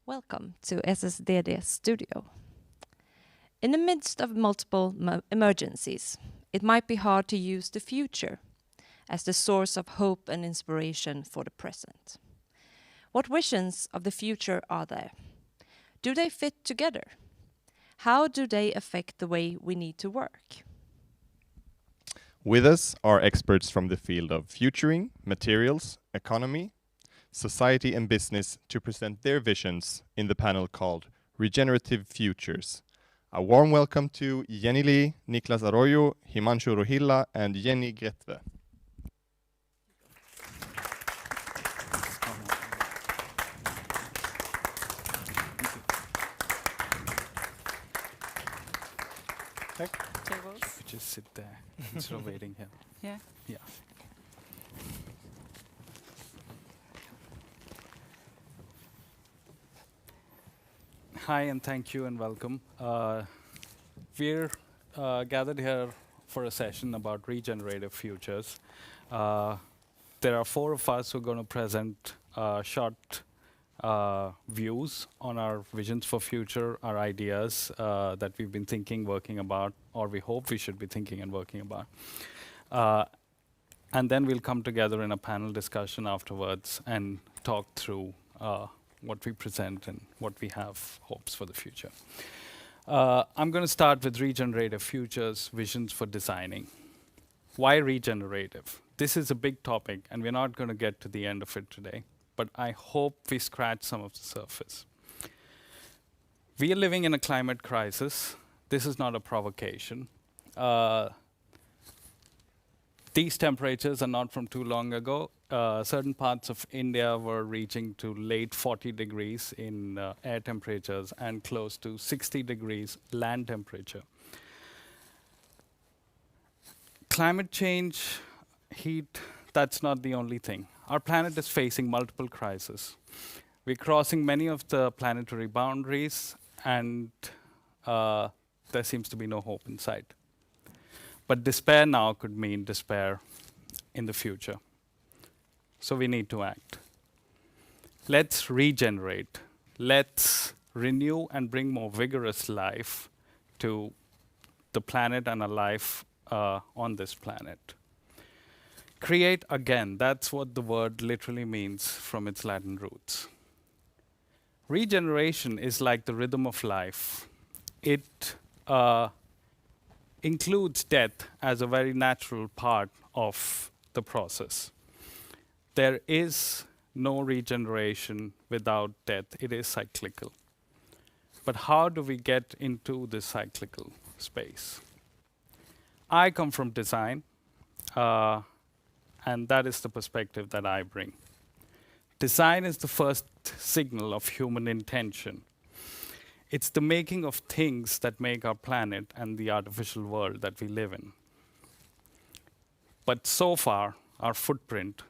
Welcome to SSDD Studio. In the midst of multiple emergencies, it might be hard to use the future as the source of hope and inspiration for the present. What visions of the future are there? Do they fit together? How do they affect the way we need to work? With us are experts from the field of futuring, materials, economy, society and business to present their visions in the panel called Regenerative Futures. A warm welcome to Jenny Lee, Niklas Arroyo, Himanshu Rohilla and Jenny Gretve. Tables. You could just sit there instead of waiting here. Yeah. Yeah. Hi, and thank you, and welcome. We're gathered here for a session about regenerative futures. There are four of us who are going to present short views on our visions for future, our ideas that we've been thinking, working about, or we hope we should be thinking and working about. And then we'll come together in a panel discussion afterwards and talk through what we present and what we have hopes for the future. I'm going to start with regenerative futures, visions for designing. Why regenerative? This is a big topic, and we're not going to get to the end of it today, but I hope we scratch some of the surface. We are living in a climate crisis. This is not a provocation. These temperatures are not from too long ago. Certain parts of India were reaching to late 40 degrees in air temperatures and close to 60 degrees land temperature. Climate change, heat, that's not the only thing. Our planet is facing multiple crises. We're crossing many of the planetary boundaries, and there seems to be no hope in sight. But despair now could mean despair in the future. So we need to act. Let's regenerate. Let's renew and bring more vigorous life to the planet and a life on this planet. Create again, that's what the word literally means from its Latin roots. Regeneration is like the rhythm of life. It includes death as a very natural part of the process. There is no regeneration without death. It is cyclical. But how do we get into this cyclical space? I come from design, and that is the perspective that I bring. Design is the first signal of human intention. It's the making of things that make our planet and the artificial world that we live in. But so far, our footprint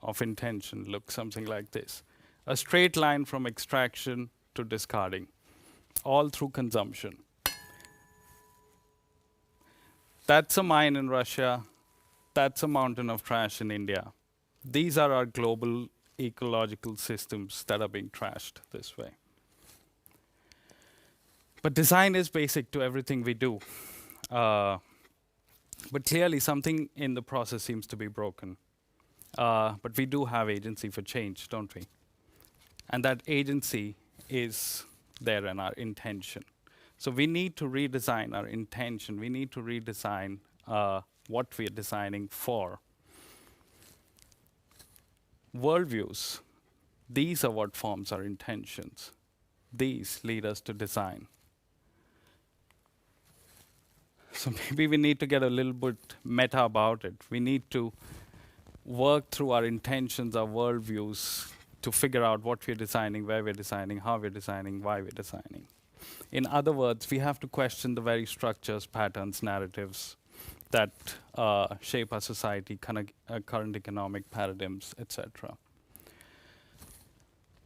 of intention looks something like this. A straight line from extraction to discarding, all through consumption. That's a mine in Russia. That's a mountain of trash in India. These are our global ecological systems that are being trashed this way. But design is basic to everything we do. But clearly something in the process seems to be broken. But we do have agency for change, don't we? And that agency is there in our intention. So we need to redesign our intention. We need to redesign what we are designing for. Worldviews, these are what forms our intentions. These lead us to design. So maybe we need to get a little bit meta about it. We need to work through our intentions, our worldviews, to figure out what we're designing, where we're designing, how we're designing, why we're designing. In other words, we have to question the very structures, patterns, narratives that shape our society, current economic paradigms, etc.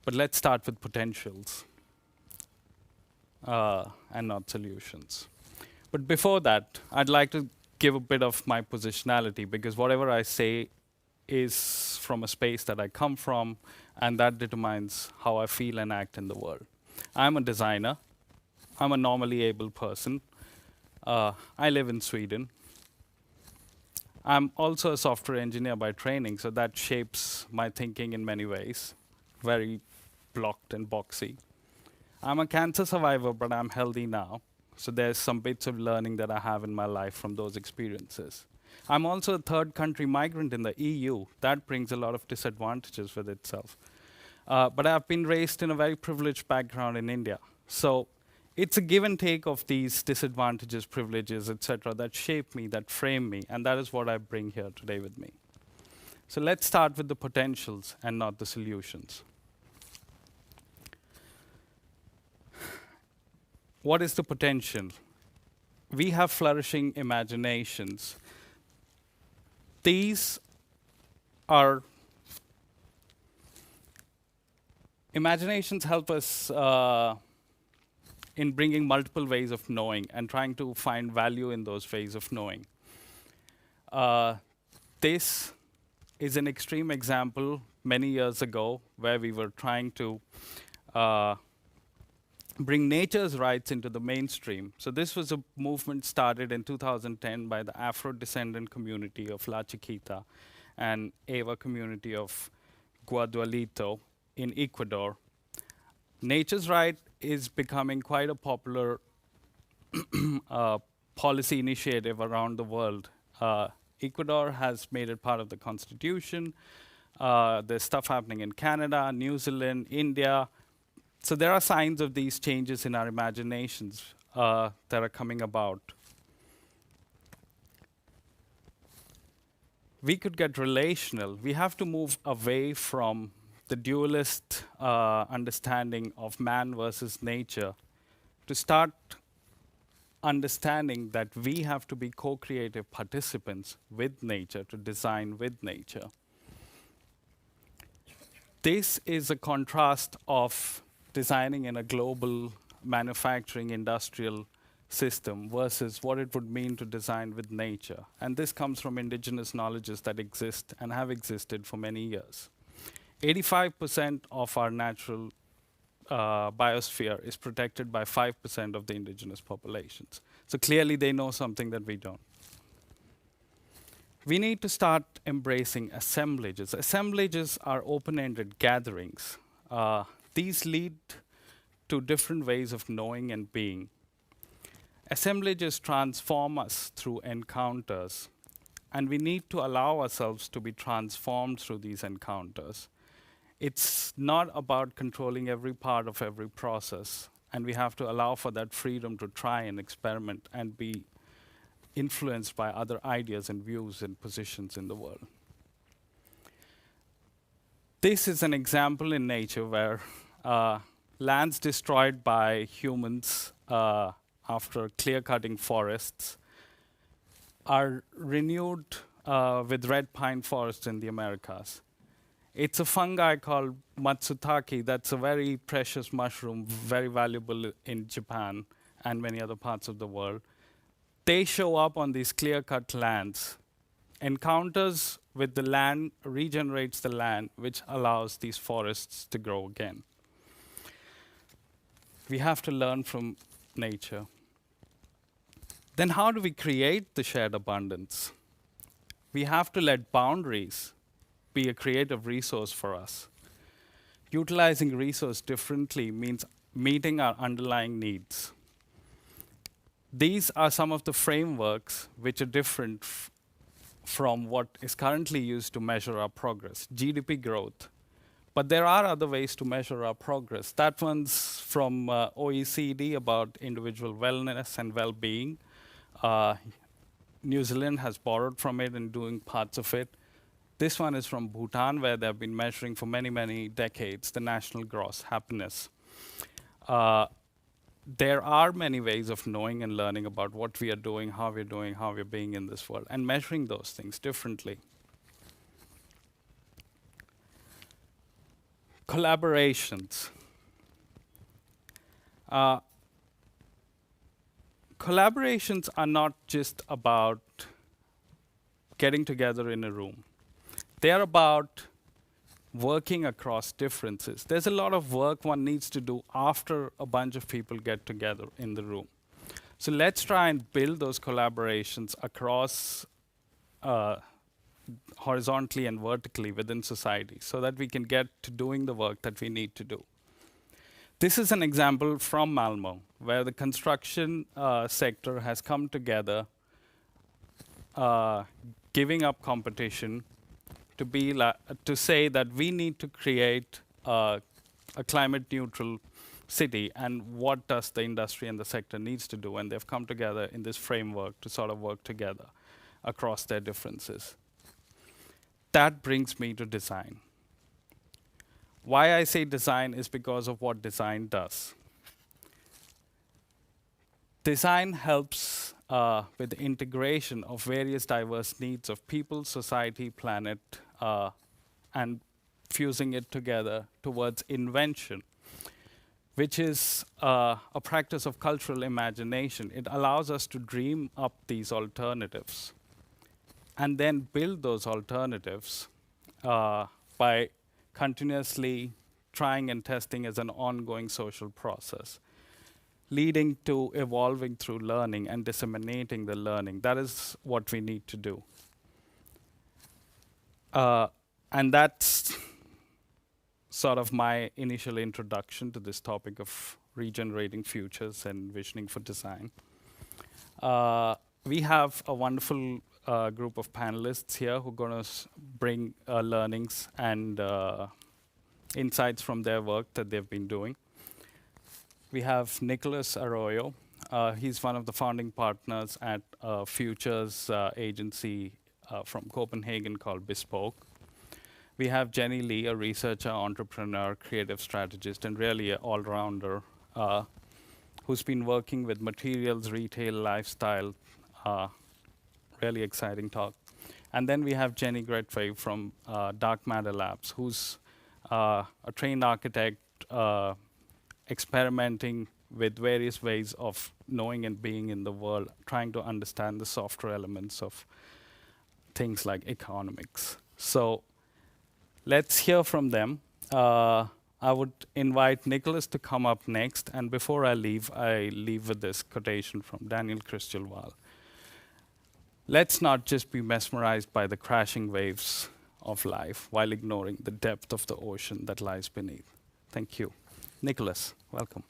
But let's start with potentials and not solutions. But before that, I'd like to give a bit of my positionality, because whatever I say is from a space that I come from, and that determines how I feel and act in the world. I'm a designer. I'm a normally able person. I live in Sweden. I'm also a software engineer by training, so that shapes my thinking in many ways, very blocked and boxy. I'm a cancer survivor, but I'm healthy now. So there's some bits of learning that I have in my life from those experiences. I'm also a third country migrant in the EU. That brings a lot of disadvantages with itself. But I've been raised in a very privileged background in India. So it's a give and take of these disadvantages, privileges, etc., that shape me, that frame me, and that is what I bring here today with me. So let's start with the potentials and not the solutions. What is the potential? We have flourishing imaginations. These are imaginations help us in bringing multiple ways of knowing and trying to find value in those ways of knowing. This is an extreme example many years ago where we were trying to bring nature's rights into the mainstream. So this was a movement started in 2010 by the Afro-descendant community of La Chiquita and Ava community of Guadualito in Ecuador. Nature's right is becoming quite a popular policy initiative around the world. Ecuador has made it part of the constitution. There's stuff happening in Canada, New Zealand, India. So there are signs of these changes in our imaginations that are coming about. We could get relational. We have to move away from the dualist understanding of man versus nature to start understanding that we have to be co-creative participants with nature, to design with nature. This is a contrast of designing in a global manufacturing industrial system versus what it would mean to design with nature. And this comes from indigenous knowledges that exist and have existed for many years. 85% of our natural biosphere is protected by 5% of the indigenous populations. So clearly they know something that we don't. We need to start embracing assemblages. Assemblages are open-ended gatherings. These lead to different ways of knowing and being. Assemblages transform us through encounters, and we need to allow ourselves to be transformed through these encounters. It's not about controlling every part of every process, and we have to allow for that freedom to try and experiment and be influenced by other ideas and views and positions in the world. This is an example in nature where lands destroyed by humans after clear-cutting forests are renewed with red pine forests in the Americas. It's a fungi called matsutake that's a very precious mushroom, very valuable in Japan and many other parts of the world. They show up on these clear-cut lands. Encounters with the land regenerates the land, which allows these forests to grow again. We have to learn from nature. Then how do we create the shared abundance? We have to let boundaries be a creative resource for us. Utilizing resource differently means meeting our underlying needs. These are some of the frameworks which are different from what is currently used to measure our progress, GDP growth. But there are other ways to measure our progress. That one's from OECD about individual wellness and well-being. New Zealand has borrowed from it and doing parts of it. This one is from Bhutan, where they've been measuring for many, many decades the national gross happiness. There are many ways of knowing and learning about what we are doing, how we're being in this world, and measuring those things differently. Collaborations. Collaborations are not just about getting together in a room. They are about working across differences. There's a lot of work one needs to do after a bunch of people get together in the room. So let's try and build those collaborations across horizontally and vertically within society so that we can get to doing the work that we need to do. This is an example from Malmö, where the construction sector has come together, giving up competition to say that we need to create a climate neutral city, and what does the industry and the sector needs to do, and they've come together in this framework to sort of work together across their differences. That brings me to design. Why I say design is because of what design does. Design helps with the integration of various diverse needs of people, society, planet, and fusing it together towards invention, which is a practice of cultural imagination. It allows us to dream up these alternatives and then build those alternatives by continuously trying and testing as an ongoing social process, leading to evolving through learning and disseminating the learning. That is what we need to do. And that's sort of my initial introduction to this topic of regenerating futures and visioning for design. We have a wonderful group of panelists here who are going to bring learnings and insights from their work that they've been doing. We have Nicholas Arroyo. He's one of the founding partners at a futures agency from Copenhagen called Bespoke. We have Jenny Lee, a researcher, entrepreneur, creative strategist, and really an all-rounder who's been working with materials, retail, lifestyle. Really exciting talk. And then we have Jenny Gretway from Dark Matter Labs, who's a trained architect, experimenting with various ways of knowing and being in the world, trying to understand the softer elements of things like economics. So let's hear from them. I would invite Nicholas to come up next. And before I leave with this quotation from Daniel Christelval. Let's not just be mesmerized by the crashing waves of life while ignoring the depth of the ocean that lies beneath. Thank you. Nicholas, welcome.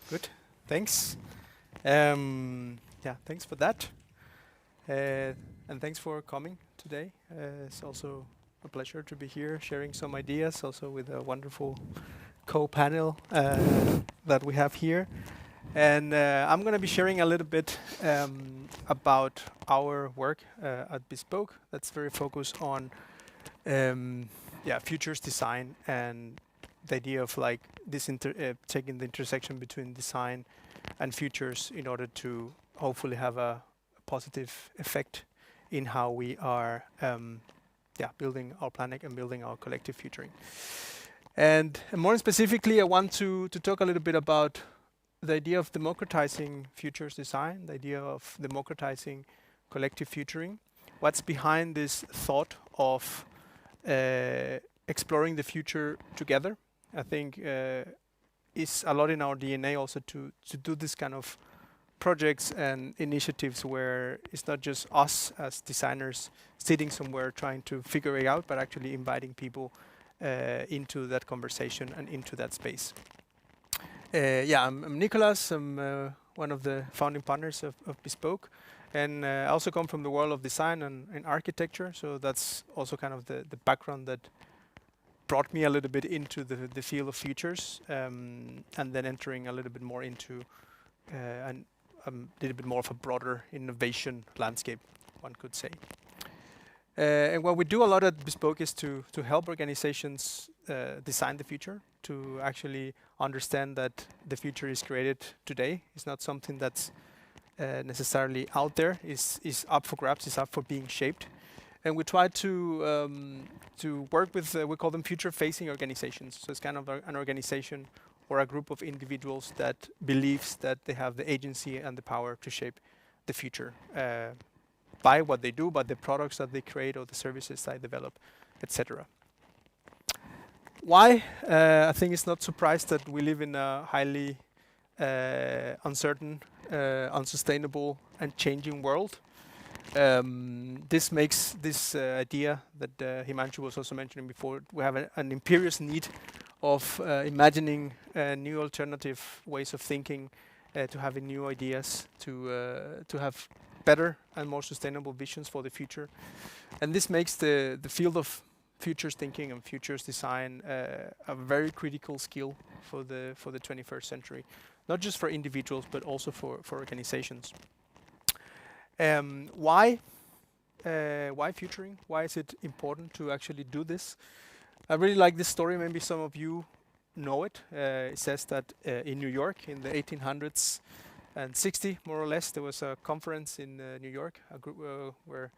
Good, thanks. Yeah, thanks for that. And thanks for coming today. It's also a pleasure to be here sharing some ideas, also with a wonderful co-panel that we have here. And I'm going to be sharing a little bit about our work at Bespoke. That's very focused on futures design and the idea of like this taking the intersection between design and futures in order to hopefully have a positive effect in how we are building our planet and building our collective futuring. And more specifically, I want to talk a little bit about the idea of democratizing futures design, the idea of democratizing collective futuring. What's behind this thought of exploring the future together? I think is a lot in our DNA also to do this kind of projects and initiatives where it's not just us as designers sitting somewhere trying to figure it out, but actually inviting people into that conversation and into that space. I'm Nicholas. I'm one of the founding partners of Bespoke. And I also come from the world of design and architecture, so that's also kind of the background that brought me a little bit into the field of futures, and then entering a little bit more into a little bit more of a broader innovation landscape, one could say. And what we do a lot at Bespoke is to help organizations design the future, to actually understand that the future is created today. It's not something that's necessarily out there, is up for grabs, is up for being shaped. And we try to work with, we call them future-facing organizations. So it's kind of an organization or a group of individuals that believes that they have the agency and the power to shape the future by what they do, by the products that they create or the services they develop, etc. Why? I think it's not surprised that we live in a highly uncertain, unsustainable and changing world. This makes this idea that Himanshu was also mentioning before, we have an imperious need of imagining new alternative ways of thinking, to having new ideas, to have better and more sustainable visions for the future. And this makes the field of futures thinking and futures design a very critical skill for the 21st century, not just for individuals but also for organizations. Why futuring? Why is it important to actually do this? I really like this story. Maybe some of you know it. It says that in New York in the 1800s and 60, more or less, there was a conference in New York, a group where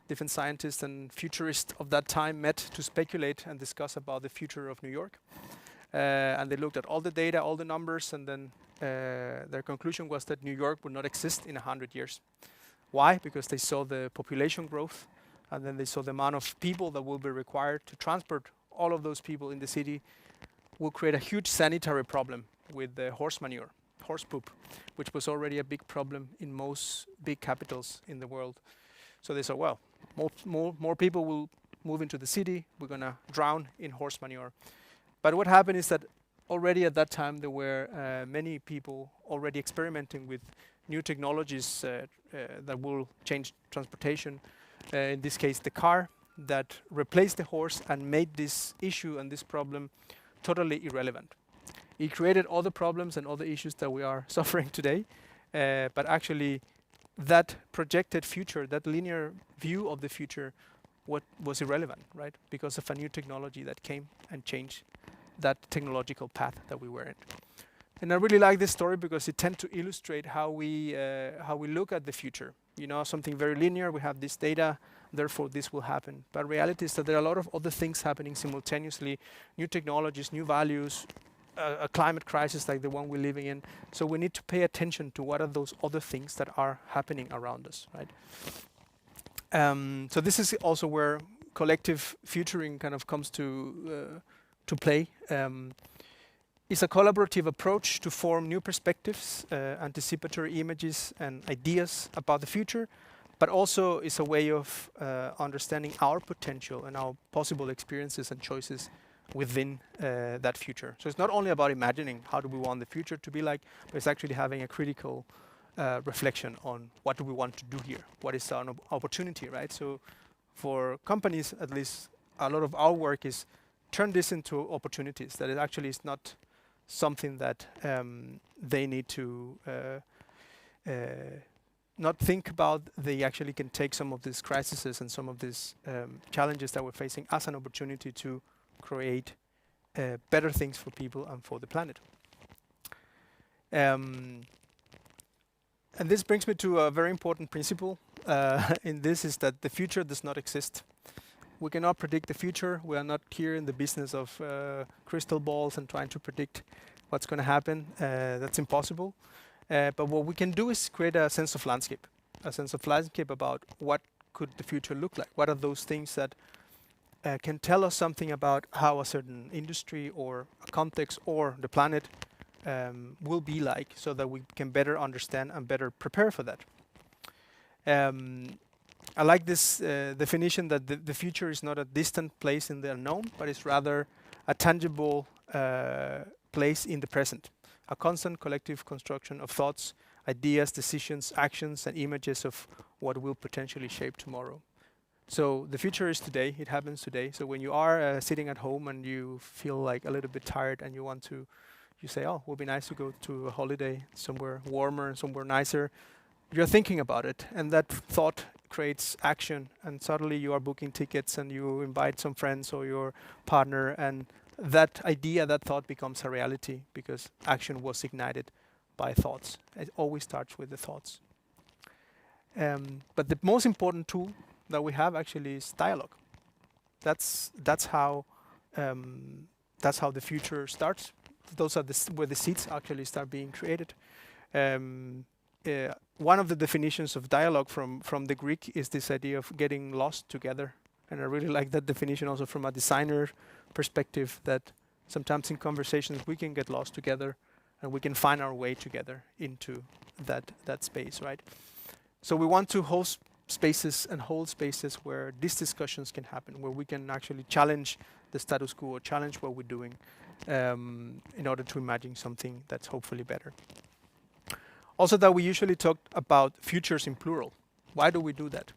different scientists and futurists of that time met to speculate and discuss about the future of New York. And they looked at all the data, all the numbers, and then their conclusion was that New York would not exist in 100 years. Why? Because they saw the population growth, and then they saw the amount of people that will be required to transport all of those people in the city will create a huge sanitary problem with the horse manure, horse poop, which was already a big problem in most big capitals in the world. So they said, well, more people will move into the city, we're going to drown in horse manure. But what happened is that already at that time there were many people already experimenting with new technologies that will change transportation, in this case the car, that replaced the horse and made this issue and this problem totally irrelevant. It created all the problems and all the issues that we are suffering today, but actually that projected future, that linear view of the future, what was irrelevant, right? Because of a new technology that came and changed that technological path that we were in. And I really like this story because it tends to illustrate how we look at the future. You know, something very linear, we have this data, therefore this will happen. But reality is that there are a lot of other things happening simultaneously, new technologies, new values, a climate crisis like the one we're living in. So we need to pay attention to what are those other things that are happening around us, right? So this is also where collective futuring kind of comes to play. It's a collaborative approach to form new perspectives, anticipatory images and ideas about the future, but also it's a way of understanding our potential and our possible experiences and choices within that future. So it's not only about imagining how do we want the future to be like, but it's actually having a critical reflection on what do we want to do here? What is our opportunity, right? So for companies, at least, a lot of our work is turn this into opportunities, that it actually is not something that they need to not think about. They actually can take some of these crises and some of these challenges that we're facing as an opportunity to create better things for people and for the planet. And this brings me to a very important principle in this, is that the future does not exist. We cannot predict the future. We are not here in the business of crystal balls and trying to predict what's going to happen. That's impossible. But what we can do is create a sense of landscape about what could the future look like. What are those things that can tell us something about how a certain industry or a context or the planet will be like, so that we can better understand and better prepare for that. I like this definition that the future is not a distant place in the unknown, but it's rather a tangible place in the present. A constant collective construction of thoughts, ideas, decisions, actions, and images of what will potentially shape tomorrow. So the future is today, it happens today. So when you are sitting at home and you feel like a little bit tired and you say, oh, it would be nice to go to a holiday somewhere warmer, somewhere nicer. You're thinking about it, and that thought creates action, and suddenly you are booking tickets and you invite some friends or your partner, and that idea, that thought becomes a reality because action was ignited by thoughts. It always starts with the thoughts. But the most important tool that we have actually is dialogue. That's how the future starts. those are where the seeds actually start being created. One of the definitions of dialogue from the Greek is this idea of getting lost together. And I really like that definition also from a designer perspective, that sometimes in conversations we can get lost together and we can find our way together into that space, right? So we want to host spaces and hold spaces where these discussions can happen, where we can actually challenge the status quo or challenge what we're doing in order to imagine something that's hopefully better. Also, that we usually talk about futures in plural. Why do we do that?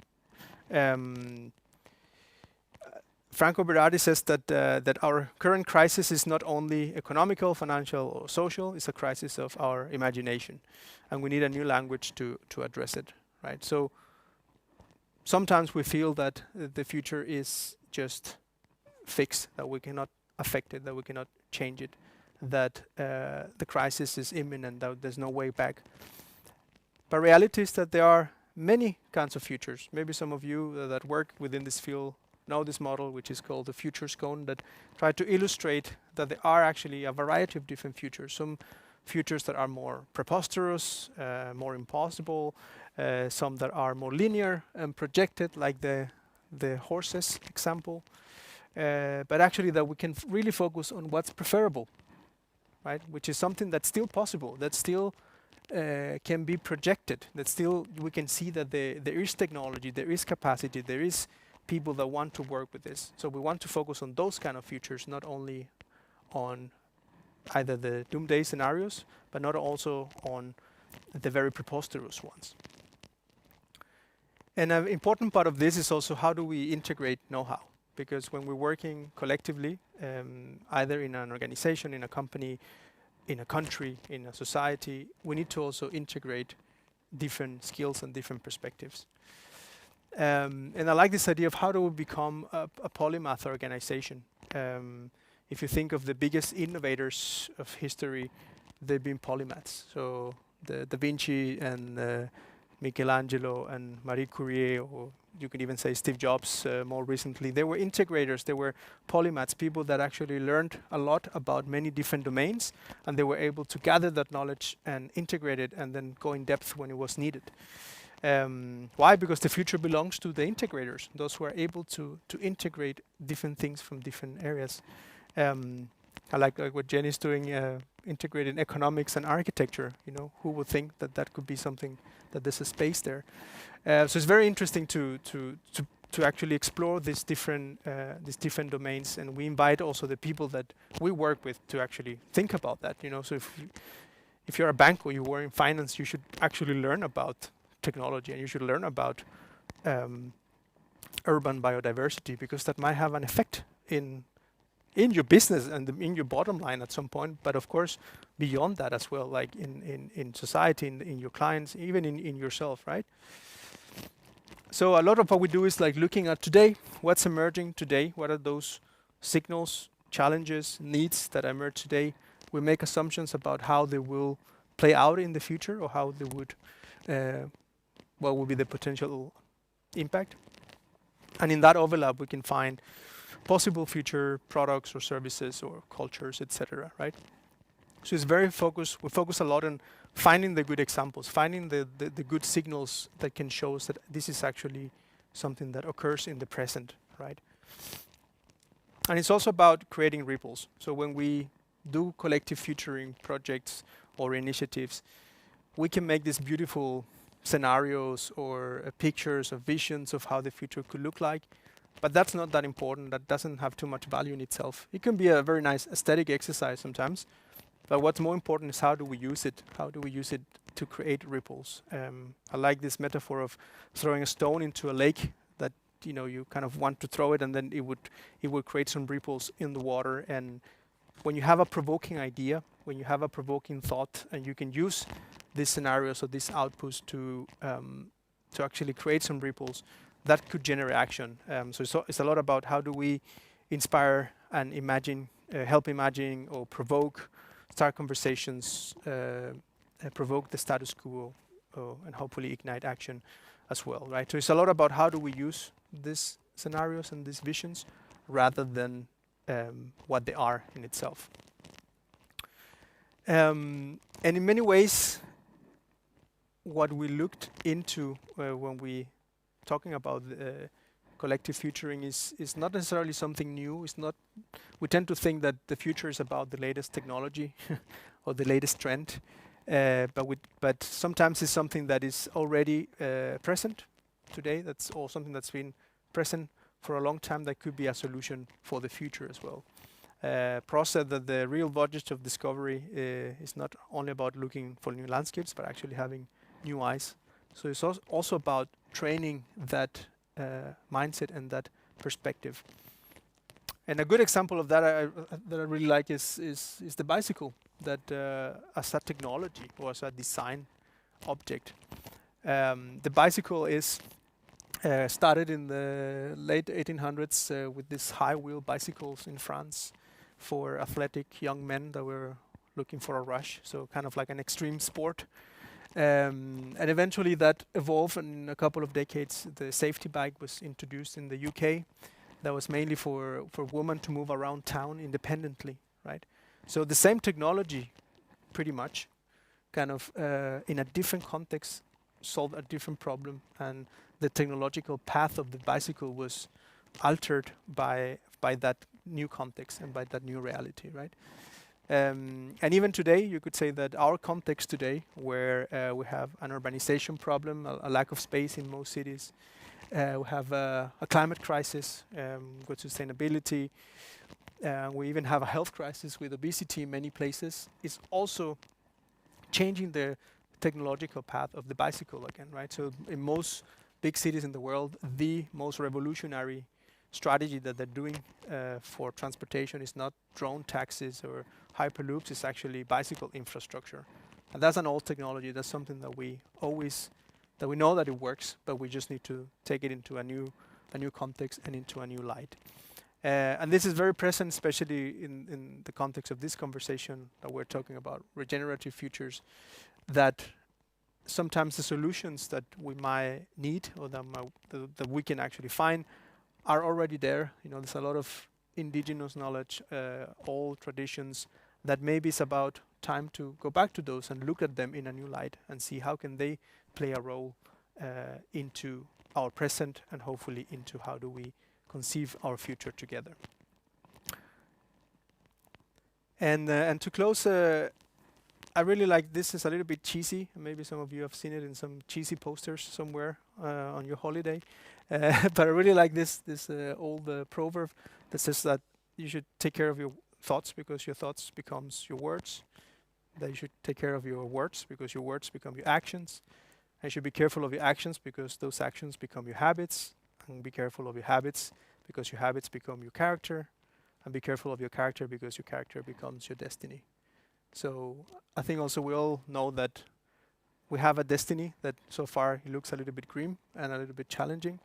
Franco Berardi says that our current crisis is not only economical, financial, or social, it's a crisis of our imagination. And we need a new language to address it, right? So sometimes we feel that the future is just fixed, that we cannot affect it, that we cannot change it, that the crisis is imminent, that there's no way back. But reality is that there are many kinds of futures. Maybe some of you that work within this field know this model, which is called the futures cone, that try to illustrate that there are actually a variety of different futures. Some futures that are more preposterous, more impossible, some that are more linear and projected, like the horses example. But actually that we can really focus on what's preferable, right? Which is something that's still possible, that still can be projected, that still we can see that there is technology, there is capacity, there is people that want to work with this. So we want to focus on those kind of futures, not only on either the doomsday scenarios, but not also on the very preposterous ones. And an important part of this is also how do we integrate know-how? Because when we're working collectively, either in an organization, in a company, in a country, in a society, we need to also integrate different skills and different perspectives. And I like this idea of how do we become a polymath organization. If you think of the biggest innovators of history, they've been polymaths. So the Da Vinci and Michelangelo and Marie Curie, or you could even say Steve Jobs more recently, they were integrators, they were polymaths, people that actually learned a lot about many different domains, and they were able to gather that knowledge and integrate it and then go in depth when it was needed. Why? Because the future belongs to the integrators, those who are able to integrate different things from different areas. I like what Jenny's doing, integrating economics and architecture. You know, who would think that that could be something, that there's a space there. So it's very interesting to actually explore these different domains, and we invite also the people that we work with to actually think about that. You know, so if you're a bank or you work in finance, you should actually learn about technology, and you should learn about urban biodiversity, because that might have an effect in your business and in your bottom line at some point, but of course beyond that as well, like in society, in your clients, even in yourself, right? So a lot of what we do is like looking at today, what's emerging today, what are those signals, challenges, needs that emerge today. We make assumptions about how they will play out in the future, or how they would, what will be the potential impact. And in that overlap, we can find possible future products or services or cultures, etc., right? So it's very focused. We focus a lot on finding the good examples, finding the good signals that can show us that this is actually something that occurs in the present, right? And it's also about creating ripples. So when we do collective futuring projects or initiatives, we can make these beautiful scenarios or pictures or visions of how the future could look like. But that's not that important. That doesn't have too much value in itself. It can be a very nice aesthetic exercise sometimes. But what's more important is how do we use it? How do we use it to create ripples? I like this metaphor of throwing a stone into a lake that, you know, you kind of want to throw it, and then it would create some ripples in the water. And when you have a provoking idea, when you have a provoking thought, and you can use these scenarios or these outputs to actually create some ripples, that could generate action. So it's a lot about how do we inspire and imagine, help imagine or provoke, start conversations, provoke the status quo, and hopefully ignite action as well, right? So it's a lot about how do we use these scenarios and these visions rather than what they are in itself. And in many ways, what we looked into when we talking about collective futuring is not necessarily something new. It's not. We tend to think that the future is about the latest technology or the latest trend, but sometimes it's something that is already present today. That's all something that's been present for a long time. That could be a solution for the future as well. Pross said that the real voyage of discovery is not only about looking for new landscapes, but actually having new eyes. So it's also about training that mindset and that perspective. And a good example of that that I really like is the bicycle, that as a technology or as a design object. The bicycle is started in the late 1800s with these high wheel bicycles in France for athletic young men that were looking for a rush, so kind of like an extreme sport. And eventually that evolved, and in a couple of decades the safety bike was introduced in the UK. That was mainly for women to move around town independently, right? So the same technology, pretty much, kind of in a different context, solved a different problem, and the technological path of the bicycle was altered by that new context and by that new reality, right? And even today, you could say that our context today, where we have an urbanization problem, a lack of space in most cities, we have a climate crisis with sustainability, we even have a health crisis with obesity in many places, is also changing the technological path of the bicycle again, right? So in most big cities in the world, the most revolutionary strategy that they're doing for transportation is not drone taxis or hyperloops, it's actually bicycle infrastructure. And that's an old technology. That's something that we know that it works, but we just need to take it into a new context and into a new light. And this is very present, especially in the context of this conversation that we're talking about, regenerative futures, that sometimes the solutions that we might need or that we can actually find are already there. You know, there's a lot of indigenous knowledge, old traditions, that maybe it's about time to go back to those and look at them in a new light and see how can they play a role into our present and hopefully into how do we conceive our future together. And to close, I really like this. Is a little bit cheesy. Maybe some of you have seen it in some cheesy posters somewhere on your holiday. But I really like this old proverb that says that you should take care of your thoughts because your thoughts becomes your words. That you should take care of your words because your words become your actions. And you should be careful of your actions because those actions become your habits. And be careful of your habits because your habits become your character. And be careful of your character because your character becomes your destiny. So I think also we all know that we have a destiny that so far it looks a little bit grim and a little bit challenging,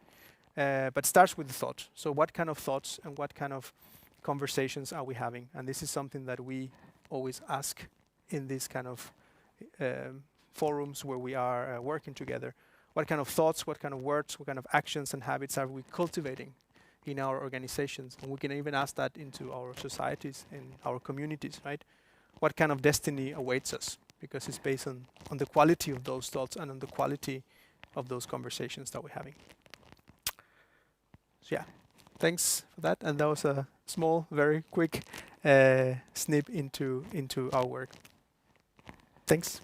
but starts with the thought. So what kind of thoughts and what kind of conversations are we having? And this is something that we always ask in these kind of forums where we are working together. What kind of thoughts, what kind of words, what kind of actions and habits are we cultivating in our organizations? And we can even ask that into our societies and our communities, right? What kind of destiny awaits us? Because it's based on the quality of those thoughts and on the quality of those conversations that we're having. So yeah, thanks for that. And that was a small, very quick snip into our work. Thanks.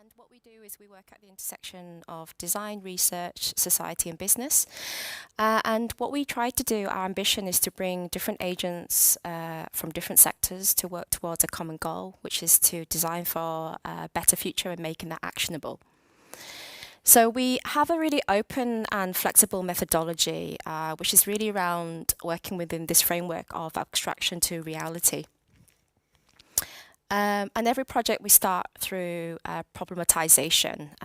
And what we do is we work at the intersection of design, research, society and business. And what we try to do, our ambition is to bring different agents from different sectors to work towards a common goal, which is to design for a better future and making that actionable. So we have a really open and flexible methodology, which is really around working within this framework of abstraction to reality. And every project we start through problematization,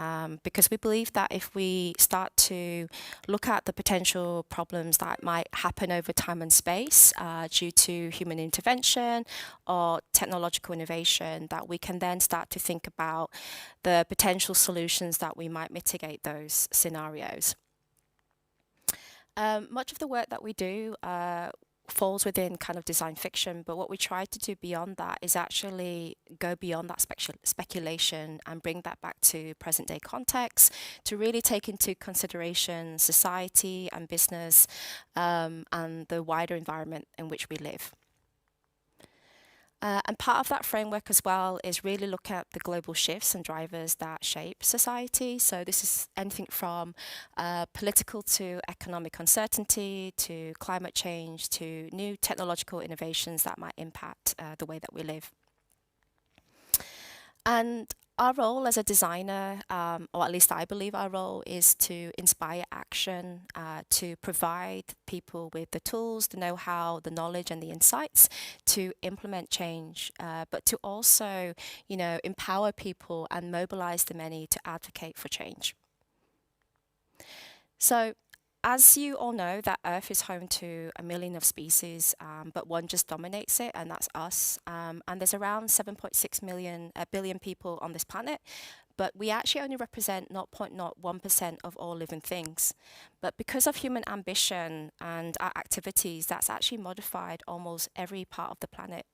because we believe that if we start to look at the potential problems that might happen over time and space due to human intervention or technological innovation, that we can then start to think about the potential solutions that we might mitigate those scenarios. Much of the work that we do falls within kind of design fiction, but what we try to do beyond that is actually go beyond that speculation and bring that back to present day context to really take into consideration society and business and the wider environment in which we live. And part of that framework as well is really look at the global shifts and drivers that shape society. So this is anything from political to economic uncertainty, to climate change, to new technological innovations that might impact the way that we live. And our role as a designer, or at least I believe our role, is to inspire action, to provide people with the tools, the know-how, the knowledge and the insights to implement change, but to also, empower people and mobilize the many to advocate for change. So, as you all know, that Earth is home to 1 million of species, but one just dominates it, and that's us. And there's around 7.6 billion people on this planet, but we actually only represent 0.01% of all living things. But because of human ambition and our activities, that's actually modified almost every part of the planet.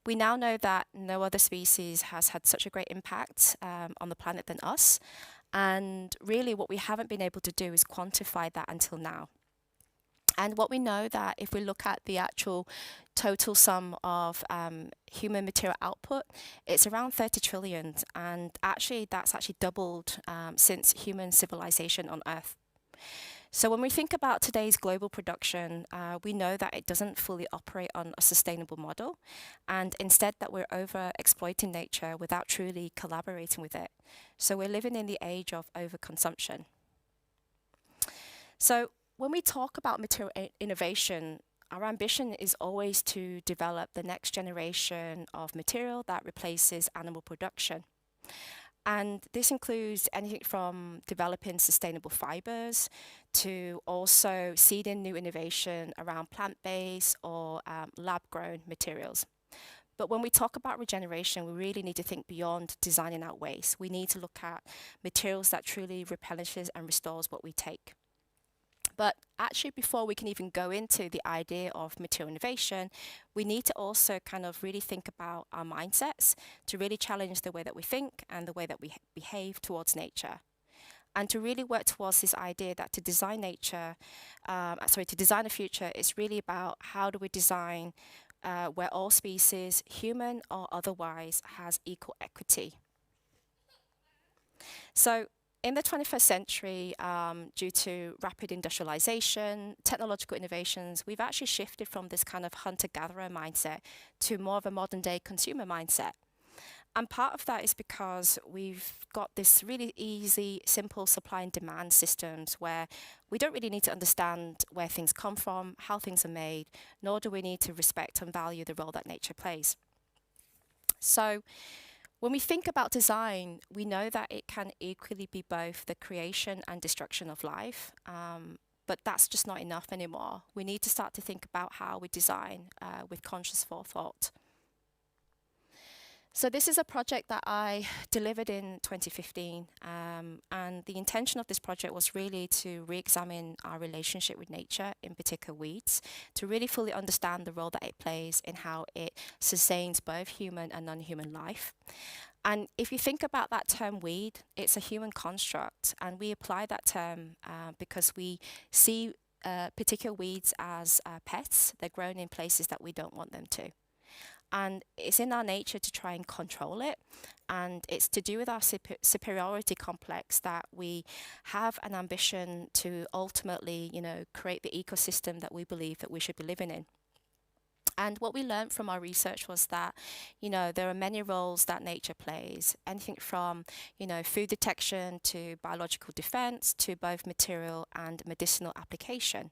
We now know that no other species has had such a great impact on the planet than us. And really what we haven't been able to do is quantify that until now. And what we know that if we look at the actual total sum of human material output, it's around 30 trillion. And actually that's actually doubled since human civilization on Earth. So when we think about today's global production, we know that it doesn't fully operate on a sustainable model, and instead that we're over-exploiting nature without truly collaborating with it. So we're living in the age of overconsumption. So when we talk about material innovation, our ambition is always to develop the next generation of material that replaces animal production. And this includes anything from developing sustainable fibers to also seeding new innovation around plant-based or lab-grown materials. But when we talk about regeneration, we really need to think beyond designing out waste. We need to look at materials that truly replenishes and restores what we take. But actually, before we can even go into the idea of material innovation, we need to also kind of really think about our mindsets to really challenge the way that we think and the way that we behave towards nature. And to really work towards this idea that to design to design a future, it's really about how do we design where all species, human or otherwise, has equal equity. So in the 21st century, due to rapid industrialization, technological innovations, we've actually shifted from this kind of hunter-gatherer mindset to more of a modern-day consumer mindset. And part of that is because we've got this really easy, simple supply and demand systems where we don't really need to understand where things come from, how things are made, nor do we need to respect and value the role that nature plays. So when we think about design, we know that it can equally be both the creation and destruction of life, but that's just not enough anymore. We need to start to think about how we design with conscious forethought. So this is a project that I delivered in 2015, and the intention of this project was really to re-examine our relationship with nature, in particular weeds, to really fully understand the role that it plays in how it sustains both human and non-human life. And if you think about that term weed, it's a human construct, and we apply that term because we see particular weeds as pets. They're grown in places that we don't want them to. And it's in our nature to try and control it. And it's to do with our superiority complex that we have an ambition to ultimately, create the ecosystem that we believe that we should be living in. And what we learned from our research was that, there are many roles that nature plays, anything from, food detection to biological defense to both material and medicinal application.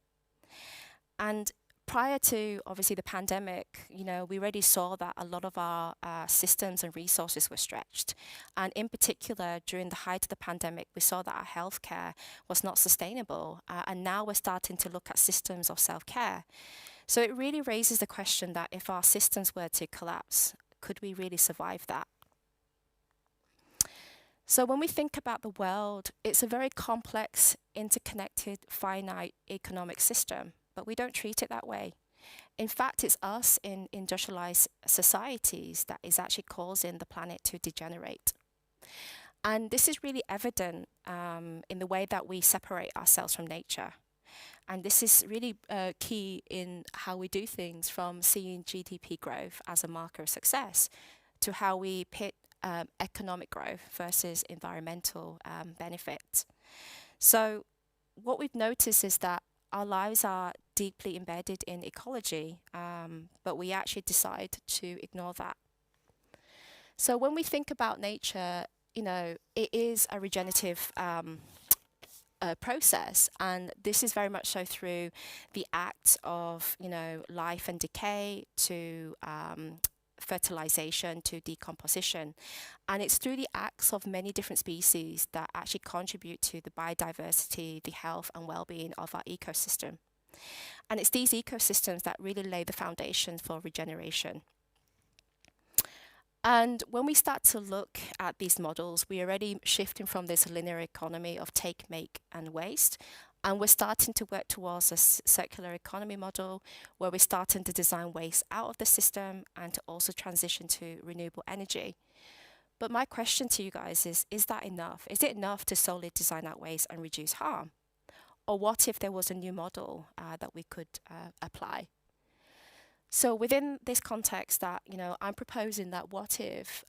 And prior to, obviously, the pandemic, we already saw that a lot of our systems and resources were stretched. And in particular, during the height of the pandemic, we saw that our healthcare was not sustainable. And now we're starting to look at systems of self-care. So it really raises the question that if our systems were to collapse, could we really survive that? So when we think about the world, it's a very complex, interconnected, finite economic system, but we don't treat it that way. In fact, it's us in industrialized societies that is actually causing the planet to degenerate. And this is really evident in the way that we separate ourselves from nature. And this is really key in how we do things, from seeing GDP growth as a marker of success to how we pit economic growth versus environmental benefits. So what we've noticed is that our lives are deeply embedded in ecology, but we actually decide to ignore that. So when we think about nature, it is a regenerative process, and this is very much so through the act of life and decay to fertilization to decomposition, and it's through the acts of many different species that actually contribute to the biodiversity, the health and well-being of our ecosystem. And it's these ecosystems that really lay the foundation for regeneration. And when we start to look at these models, we're already shifting from this linear economy of take, make, and waste. And we're starting to work towards a circular economy model where we're starting to design waste out of the system and to also transition to renewable energy. But my question to you guys is that enough? Is it enough to solely design out waste and reduce harm? Or what if there was a new model that we could apply? So within this context that, I'm proposing that what if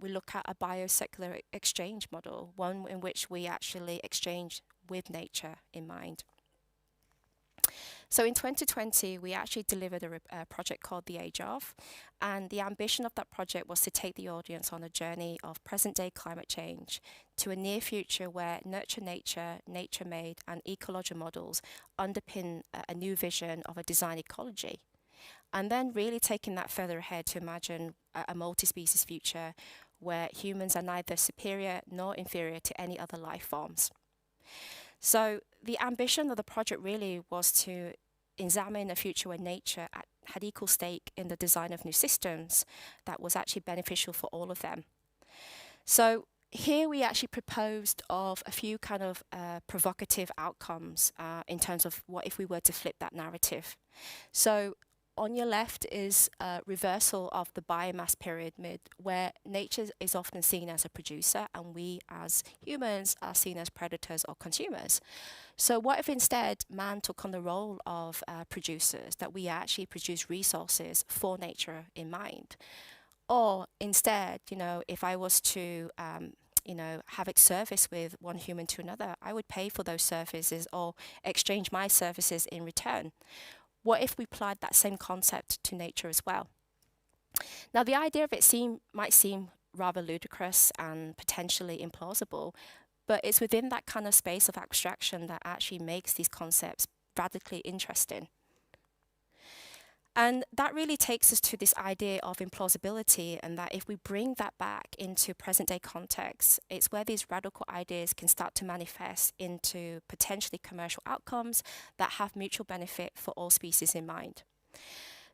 we look at a biocircular exchange model, one in which we actually exchange with nature in mind. So in 2020, we actually delivered a project called The Age Of, and the ambition of that project was to take the audience on a journey of present-day climate change to a near future where nurture nature, nature-made, and ecological models underpin a new vision of a design ecology. And then really taking that further ahead to imagine a multi-species future where humans are neither superior nor inferior to any other life forms. So the ambition of the project really was to examine a future where nature had equal stake in the design of new systems that was actually beneficial for all of them. So here we actually proposed of a few kind of provocative outcomes in terms of what if we were to flip that narrative. So on your left is a reversal of the biomass pyramid, where nature is often seen as a producer and we as humans are seen as predators or consumers. So what if instead man took on the role of producers, that we actually produce resources for nature in mind? Or instead, if I was to have a service with one human to another, I would pay for those services or exchange my services in return. What if we applied that same concept to nature as well? Now, the idea of it might seem rather ludicrous and potentially implausible, but it's within that kind of space of abstraction that actually makes these concepts radically interesting. And that really takes us to this idea of implausibility, and that if we bring that back into present-day context, it's where these radical ideas can start to manifest into potentially commercial outcomes that have mutual benefit for all species in mind.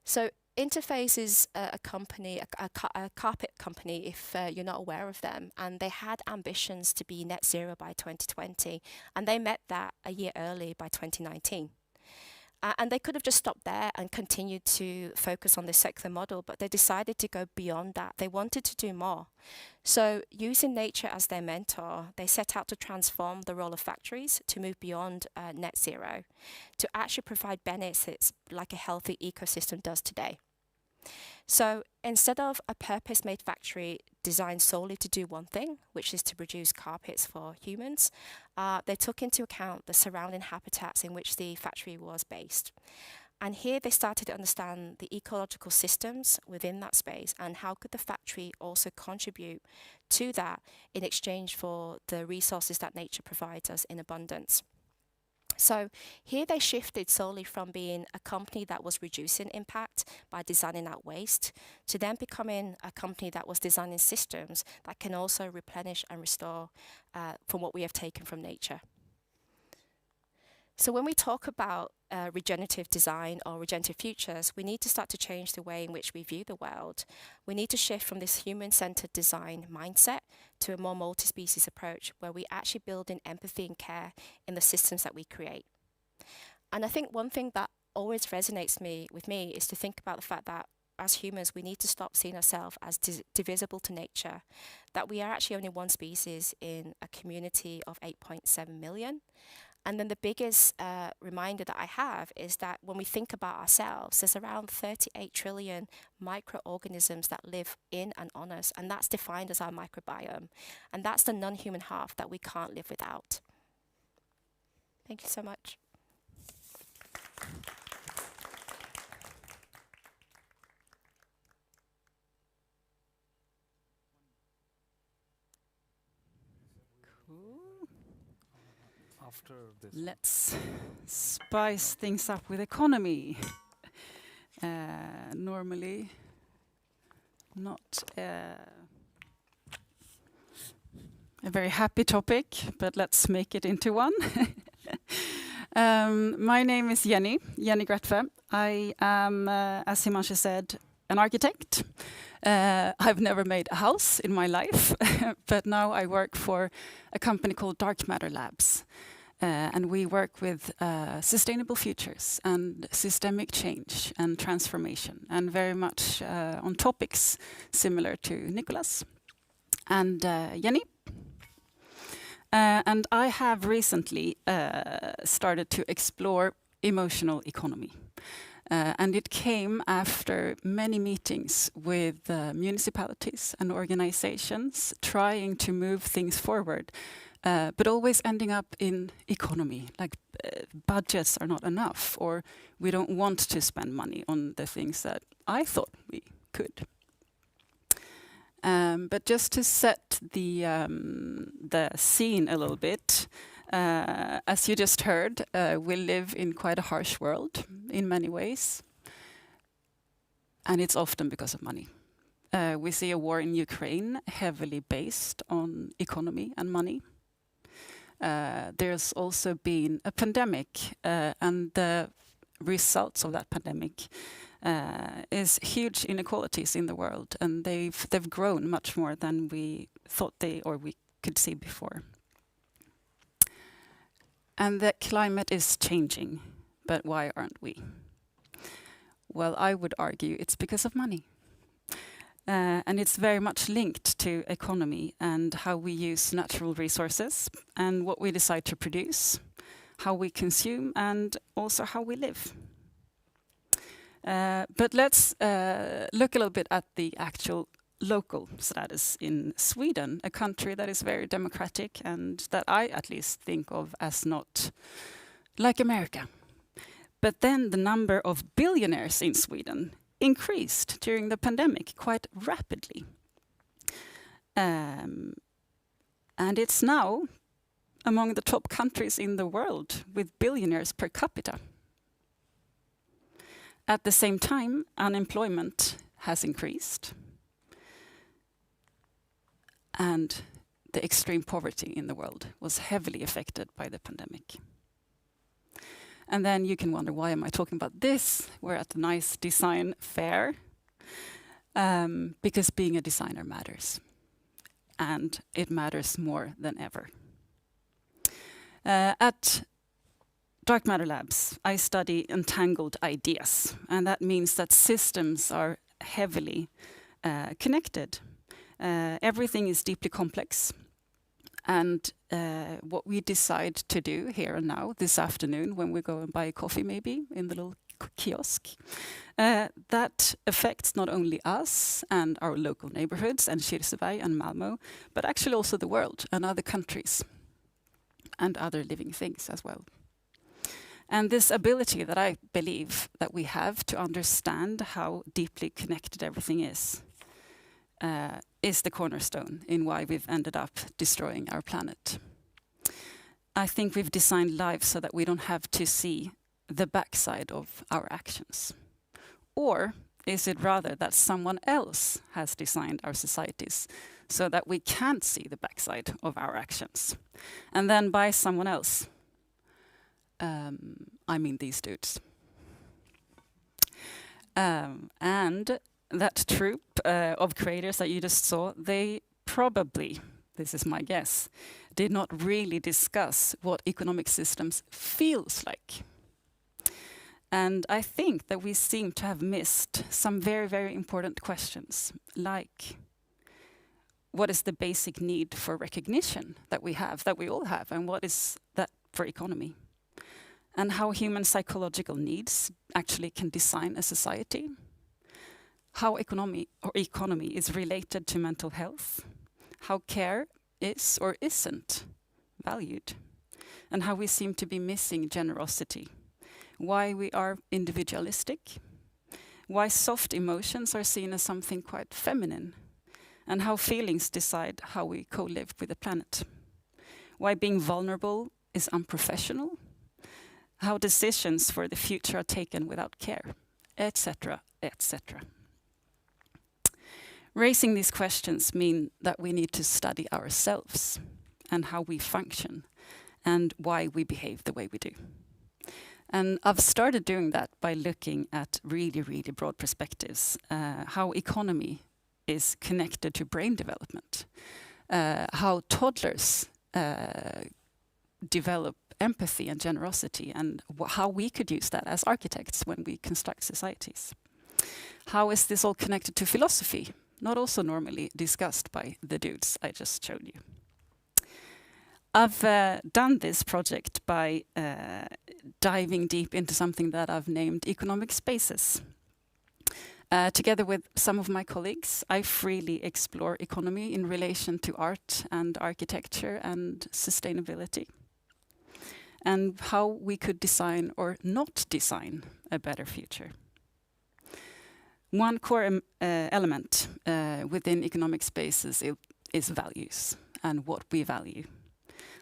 So Interface is a company, a carpet company, if you're not aware of them, and they had ambitions to be net zero by 2020, and they met that a year early by 2019. And they could have just stopped there and continued to focus on the circular model, but they decided to go beyond that. They wanted to do more. So using nature as their mentor, they set out to transform the role of factories to move beyond net zero, to actually provide benefits like a healthy ecosystem does today. So instead of a purpose-made factory designed solely to do one thing, which is to produce carpets for humans, they took into account the surrounding habitats in which the factory was based. And here they started to understand the ecological systems within that space and how could the factory also contribute to that in exchange for the resources that nature provides us in abundance. So here they shifted solely from being a company that was reducing impact by designing out waste to then becoming a company that was designing systems that can also replenish and restore from what we have taken from nature. So when we talk about regenerative design or regenerative futures, we need to start to change the way in which we view the world. We need to shift from this human-centered design mindset to a more multi-species approach where we actually build in empathy and care in the systems that we create. And I think one thing that always resonates with me is to think about the fact that as humans, we need to stop seeing ourselves as divisible to nature, that we are actually only one species in a community of 8.7 million. And then the biggest reminder that I have is that when we think about ourselves, there's around 38 trillion microorganisms that live in and on us, and that's defined as our microbiome. And that's the non-human half that we can't live without. Thank you so much. After this. Let's spice things up with economy. Normally, not a very happy topic, but let's make it into one. My name is Jenny Gretve. I am, as Himanshu said, an architect. I've never made a house in my life, but now I work for a company called Dark Matter Labs. And we work with sustainable futures and systemic change and transformation, and very much on topics similar to Nicholas and Jenny. And I have recently started to explore emotional economy. And it came after many meetings with municipalities and organizations trying to move things forward. But always ending up in economy, like budgets are not enough, or we don't want to spend money on the things that I thought we could. But just to set the scene a little bit, as you just heard, we live in quite a harsh world in many ways, and it's often because of money. We see a war in Ukraine heavily based on economy and money. There's also been a pandemic, and the results of that pandemic is huge inequalities in the world, and they've grown much more than we thought we could see before. And the climate is changing, but why aren't we? Well, I would argue it's because of money. And it's very much linked to economy and how we use natural resources and what we decide to produce, how we consume, and also how we live. But let's look a little bit at the actual local status in Sweden, a country that is very democratic and that I at least think of as not like America. But then the number of billionaires in Sweden increased during the pandemic quite rapidly. And it's now among the top countries in the world with billionaires per capita. At the same time, unemployment has increased. And the extreme poverty in the world was heavily affected by the pandemic. And then you can wonder, why am I talking about this? We're at a nice design fair. Because being a designer matters. And it matters more than ever. At Dark Matter Labs, I study entangled ideas. And that means that systems are heavily connected. Everything is deeply complex. And what we decide to do here and now, this afternoon, when we go and buy a coffee maybe in the little kiosk, that affects not only us and our local neighborhoods and Kirseberg and Malmö, but actually also the world and other countries and other living things as well. And this ability that I believe that we have to understand how deeply connected everything is the cornerstone in why we've ended up destroying our planet. I think we've designed lives so that we don't have to see the backside of our actions. Or is it rather that someone else has designed our societies so that we can't see the backside of our actions? And then by someone else, I mean these dudes. And that troupe of creators that you just saw, they probably, this is my guess, did not really discuss what economic systems feels like. And I think that we seem to have missed some very, very important questions, like what is the basic need for recognition that we have, that we all have, and what is that for economy? And how human psychological needs actually can design a society. How economy is related to mental health. How care is or isn't valued. And how we seem to be missing generosity. Why we are individualistic. Why soft emotions are seen as something quite feminine. And how feelings decide how we co-live with the planet. Why being vulnerable is unprofessional. How decisions for the future are taken without care, etc., etc. Raising these questions mean that we need to study ourselves and how we function and why we behave the way we do. And I've started doing that by looking at really, really broad perspectives, how economy is connected to brain development, how toddlers develop empathy and generosity, and how we could use that as architects when we construct societies. How is this all connected to philosophy? Not also normally discussed by the dudes I just showed you. I've done this project by diving deep into something that I've named economic spaces. Together with some of my colleagues, I freely explore economy in relation to art and architecture and sustainability, and how we could design or not design a better future. One core element within economic spaces is values and what we value.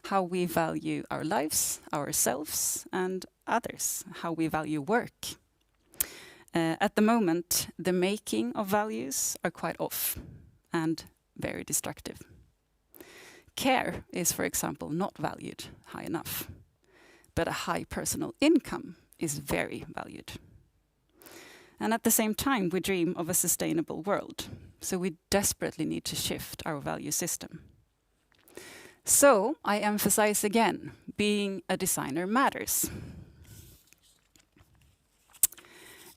How we value our lives, ourselves, and others. How we value work. At the moment, the making of values are quite off and very destructive. Care is, for example, not valued high enough, but a high personal income is very valued. And at the same time, we dream of a sustainable world, so we desperately need to shift our value system. So I emphasize again, being a designer matters.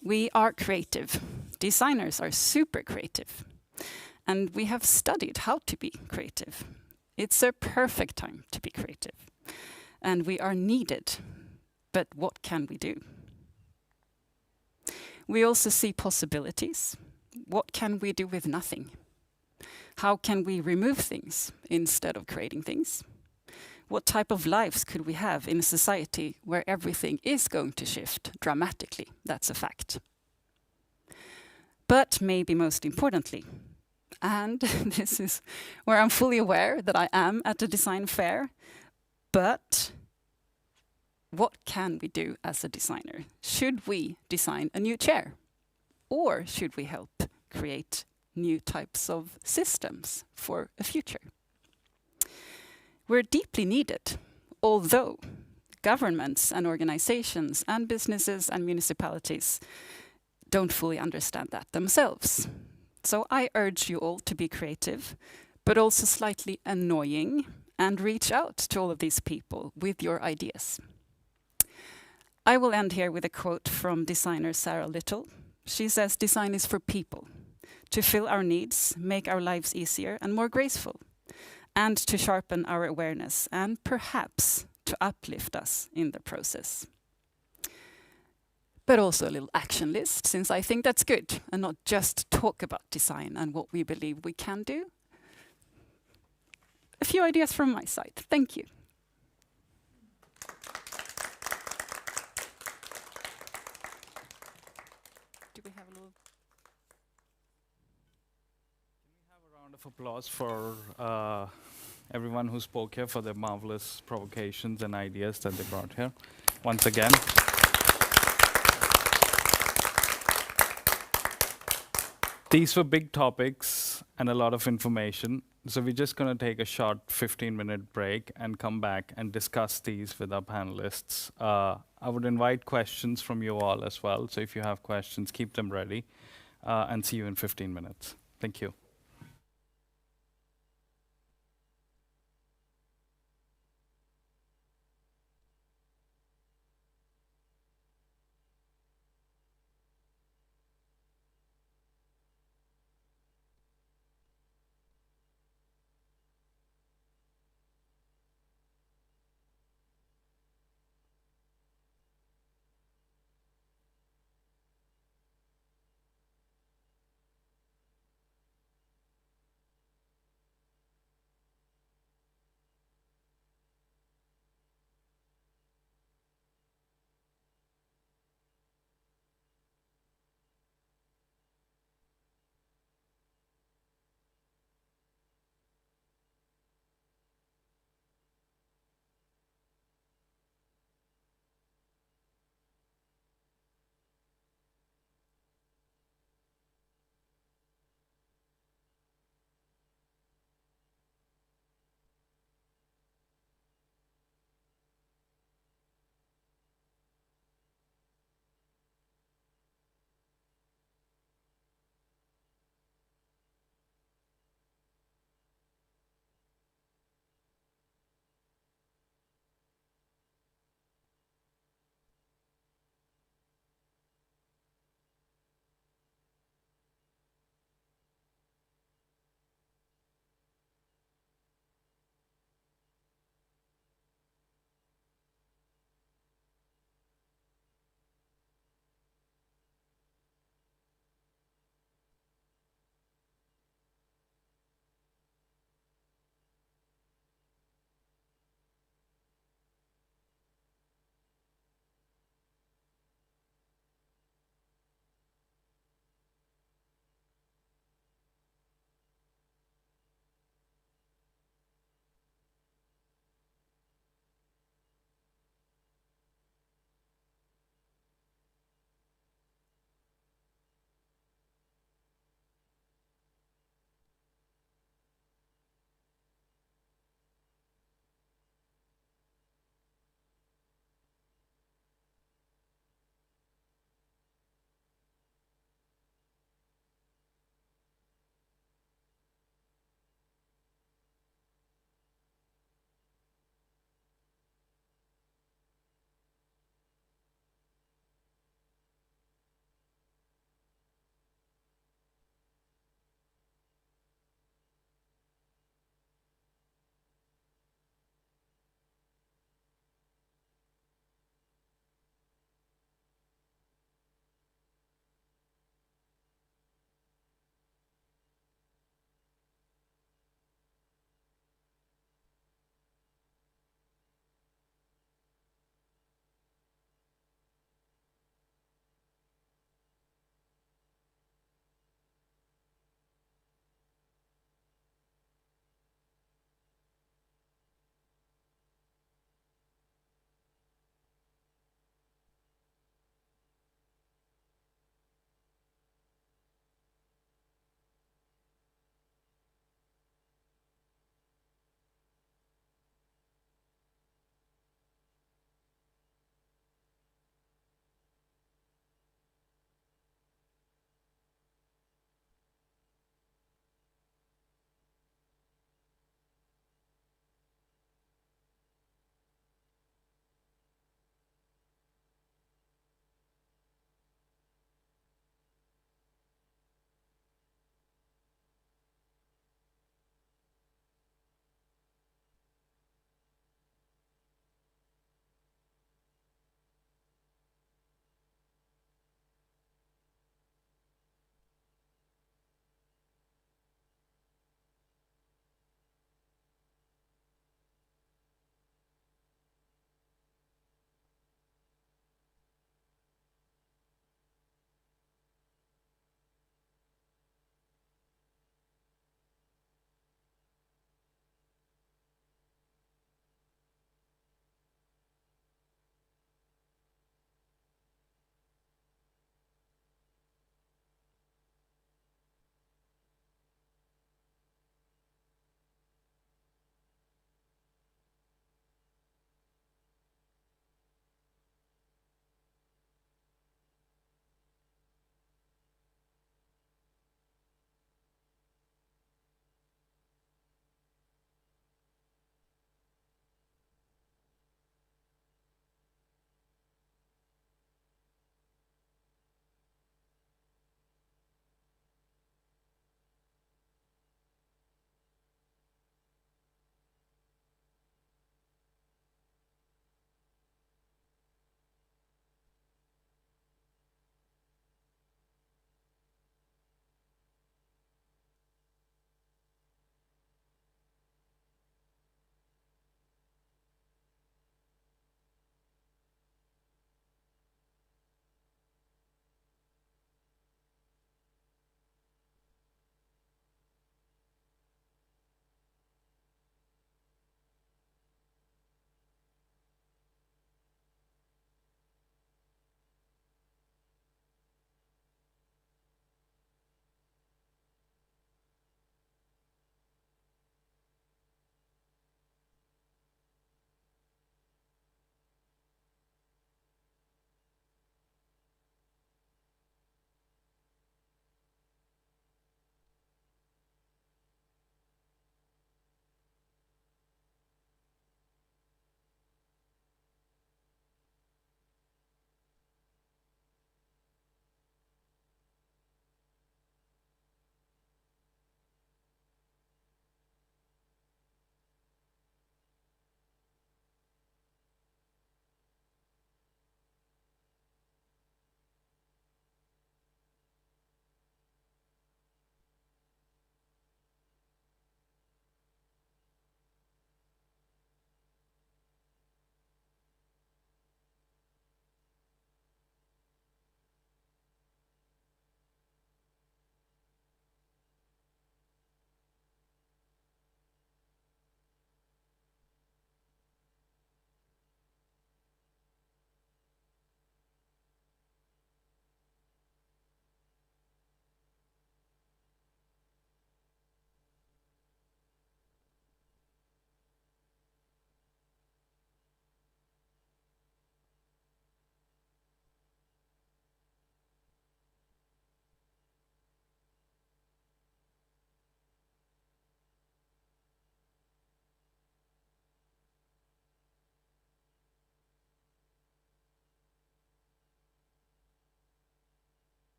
We are creative. Designers are super creative. And we have studied how to be creative. It's a perfect time to be creative. And we are needed. But what can we do? We also see possibilities. What can we do with nothing? How can we remove things instead of creating things? What type of lives could we have in a society where everything is going to shift dramatically? That's a fact. But maybe most importantly, and this is where I'm fully aware that I am at a design fair, but what can we do as a designer? Should we design a new chair? Or should we help create new types of systems for a future? We're deeply needed, although governments and organizations and businesses and municipalities don't fully understand that themselves. So I urge you all to be creative, but also slightly annoying, and reach out to all of these people with your ideas. I will end here with a quote from designer Sarah Little. She says, "Design is for people, to fill our needs, make our lives easier and more graceful, and to sharpen our awareness, and perhaps to uplift us in the process." But also a little action list, since I think that's good, and not just talk about design and what we believe we can do. A few ideas from my side. Thank you. of applause for everyone who spoke here for their marvelous provocations and ideas that they brought here. Once again. These were big topics and a lot of information. So we're just going to take a short 15-minute break and come back and discuss these with our panelists. I would invite questions from you all as well. So if you have questions, keep them ready. And see you in 15 minutes. Thank you.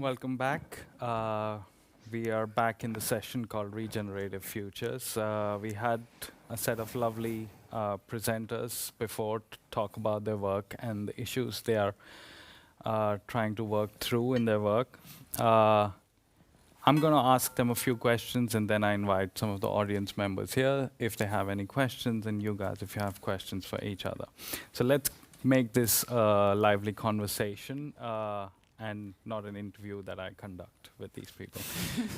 Welcome back. We are back in the session called Regenerative Futures. We had a set of lovely presenters before to talk about their work and the issues they are trying to work through in their work. I'm going to ask them a few questions, and then I invite some of the audience members here if they have any questions, and you guys if you have questions for each other. So let's make this a lively conversation and not an interview that I conduct with these people.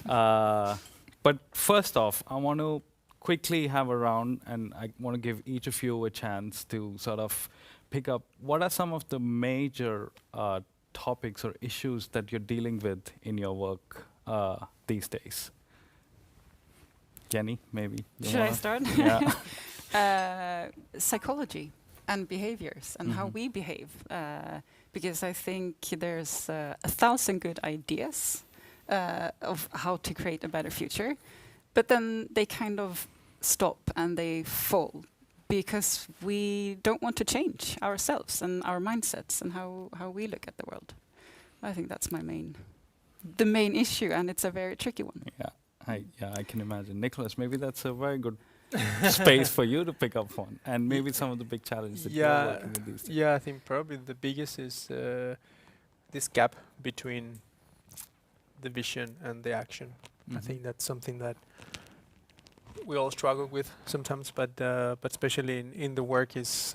But first off, I want to quickly have a round, and I want to give each of you a chance to sort of pick up what are some of the major topics or issues that you're dealing with in your work these days. Jenny, maybe. Should I start? Yeah. Psychology and behaviors and how we behave. Because I think there's 1,000 good ideas of how to create a better future, but then they kind of stop and they fall because we don't want to change ourselves and our mindsets and how we look at the world. I think that's the main issue, and it's a very tricky one. Yeah, I can imagine. Nicholas, maybe that's a very good space for you to pick up on, and maybe some of the big challenges that you're working with these days. Yeah, I think probably the biggest is this gap between the vision and the action. I think that's something that we all struggle with sometimes, but especially in the work is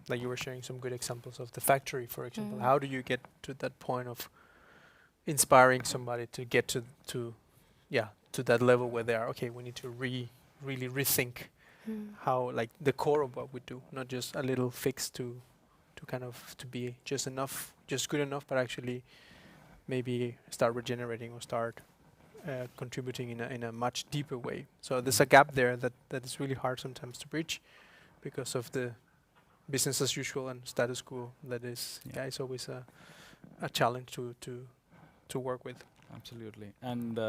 like you were sharing some good examples of the factory, for example. How do you get to that point of inspiring somebody to get to that level where they are, okay, we need to really rethink how, like, the core of what we do, not just a little fix to kind of to be just good enough, but actually maybe start regenerating or start contributing in a much deeper way. So there's a gap there that is really hard sometimes to bridge because of the business as usual and status quo. That is, it's always a challenge to work with. Absolutely. And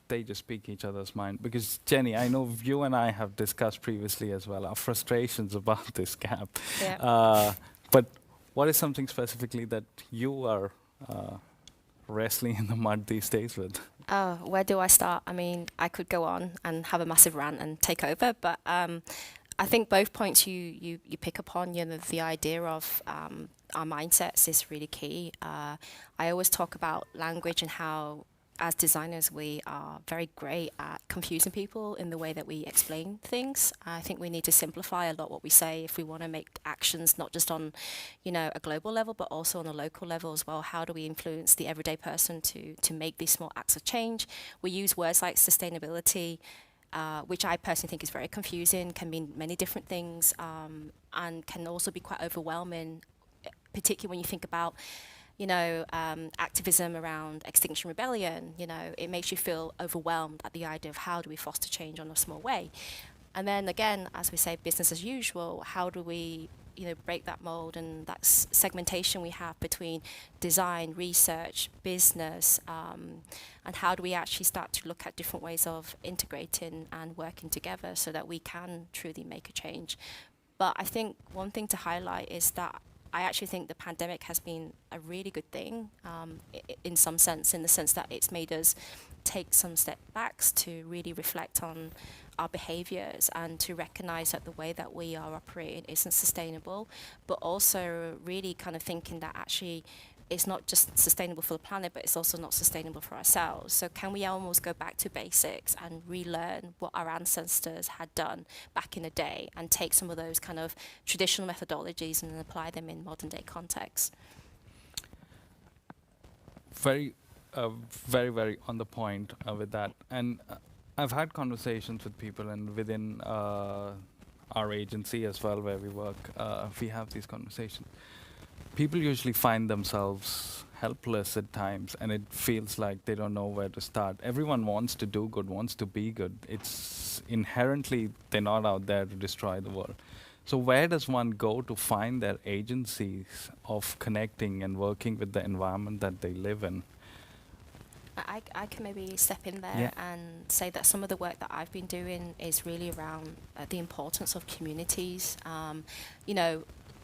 they just speak each other's mind. Because Jenny, I know you and I have discussed previously as well our frustrations about this gap. Yeah. But what is something specifically that you are wrestling in the mud these days with? Where do I start? I mean, I could go on and have a massive rant and take over, but I think both points you pick upon, the idea of our mindsets is really key. I always talk about language and how, as designers, we are very great at confusing people in the way that we explain things. I think we need to simplify a lot what we say if we want to make actions not just on, a global level, but also on a local level as well. How do we influence the everyday person to make these small acts of change? We use words like sustainability, which I personally think is very confusing, can mean many different things, and can also be quite overwhelming, particularly when you think about activism around Extinction Rebellion. It makes you feel overwhelmed at the idea of how do we foster change on a small way. And then again, as we say, business as usual, how do we break that mold and that segmentation we have between design, research, business, and how do we actually start to look at different ways of integrating and working together so that we can truly make a change. But I think one thing to highlight is that I actually think the pandemic has been a really good thing in some sense, in the sense that it's made us take some step backs to really reflect on our behaviors and to recognize that the way that we are operating isn't sustainable, but also really kind of thinking that actually it's not just sustainable for the planet, but it's also not sustainable for ourselves. So can we almost go back to basics and relearn what our ancestors had done back in the day and take some of those kind of traditional methodologies and apply them in modern day contexts? Very, very on the point with that. And I've had conversations with people, and within our agency as well, where we work, we have these conversations. People usually find themselves helpless at times, and it feels like they don't know where to start. Everyone wants to do good, wants to be good. It's inherently, they're not out there to destroy the world. So where does one go to find their agencies of connecting and working with the environment that they live in? I can maybe step in there and say that some of the work that I've been doing is really around the importance of communities.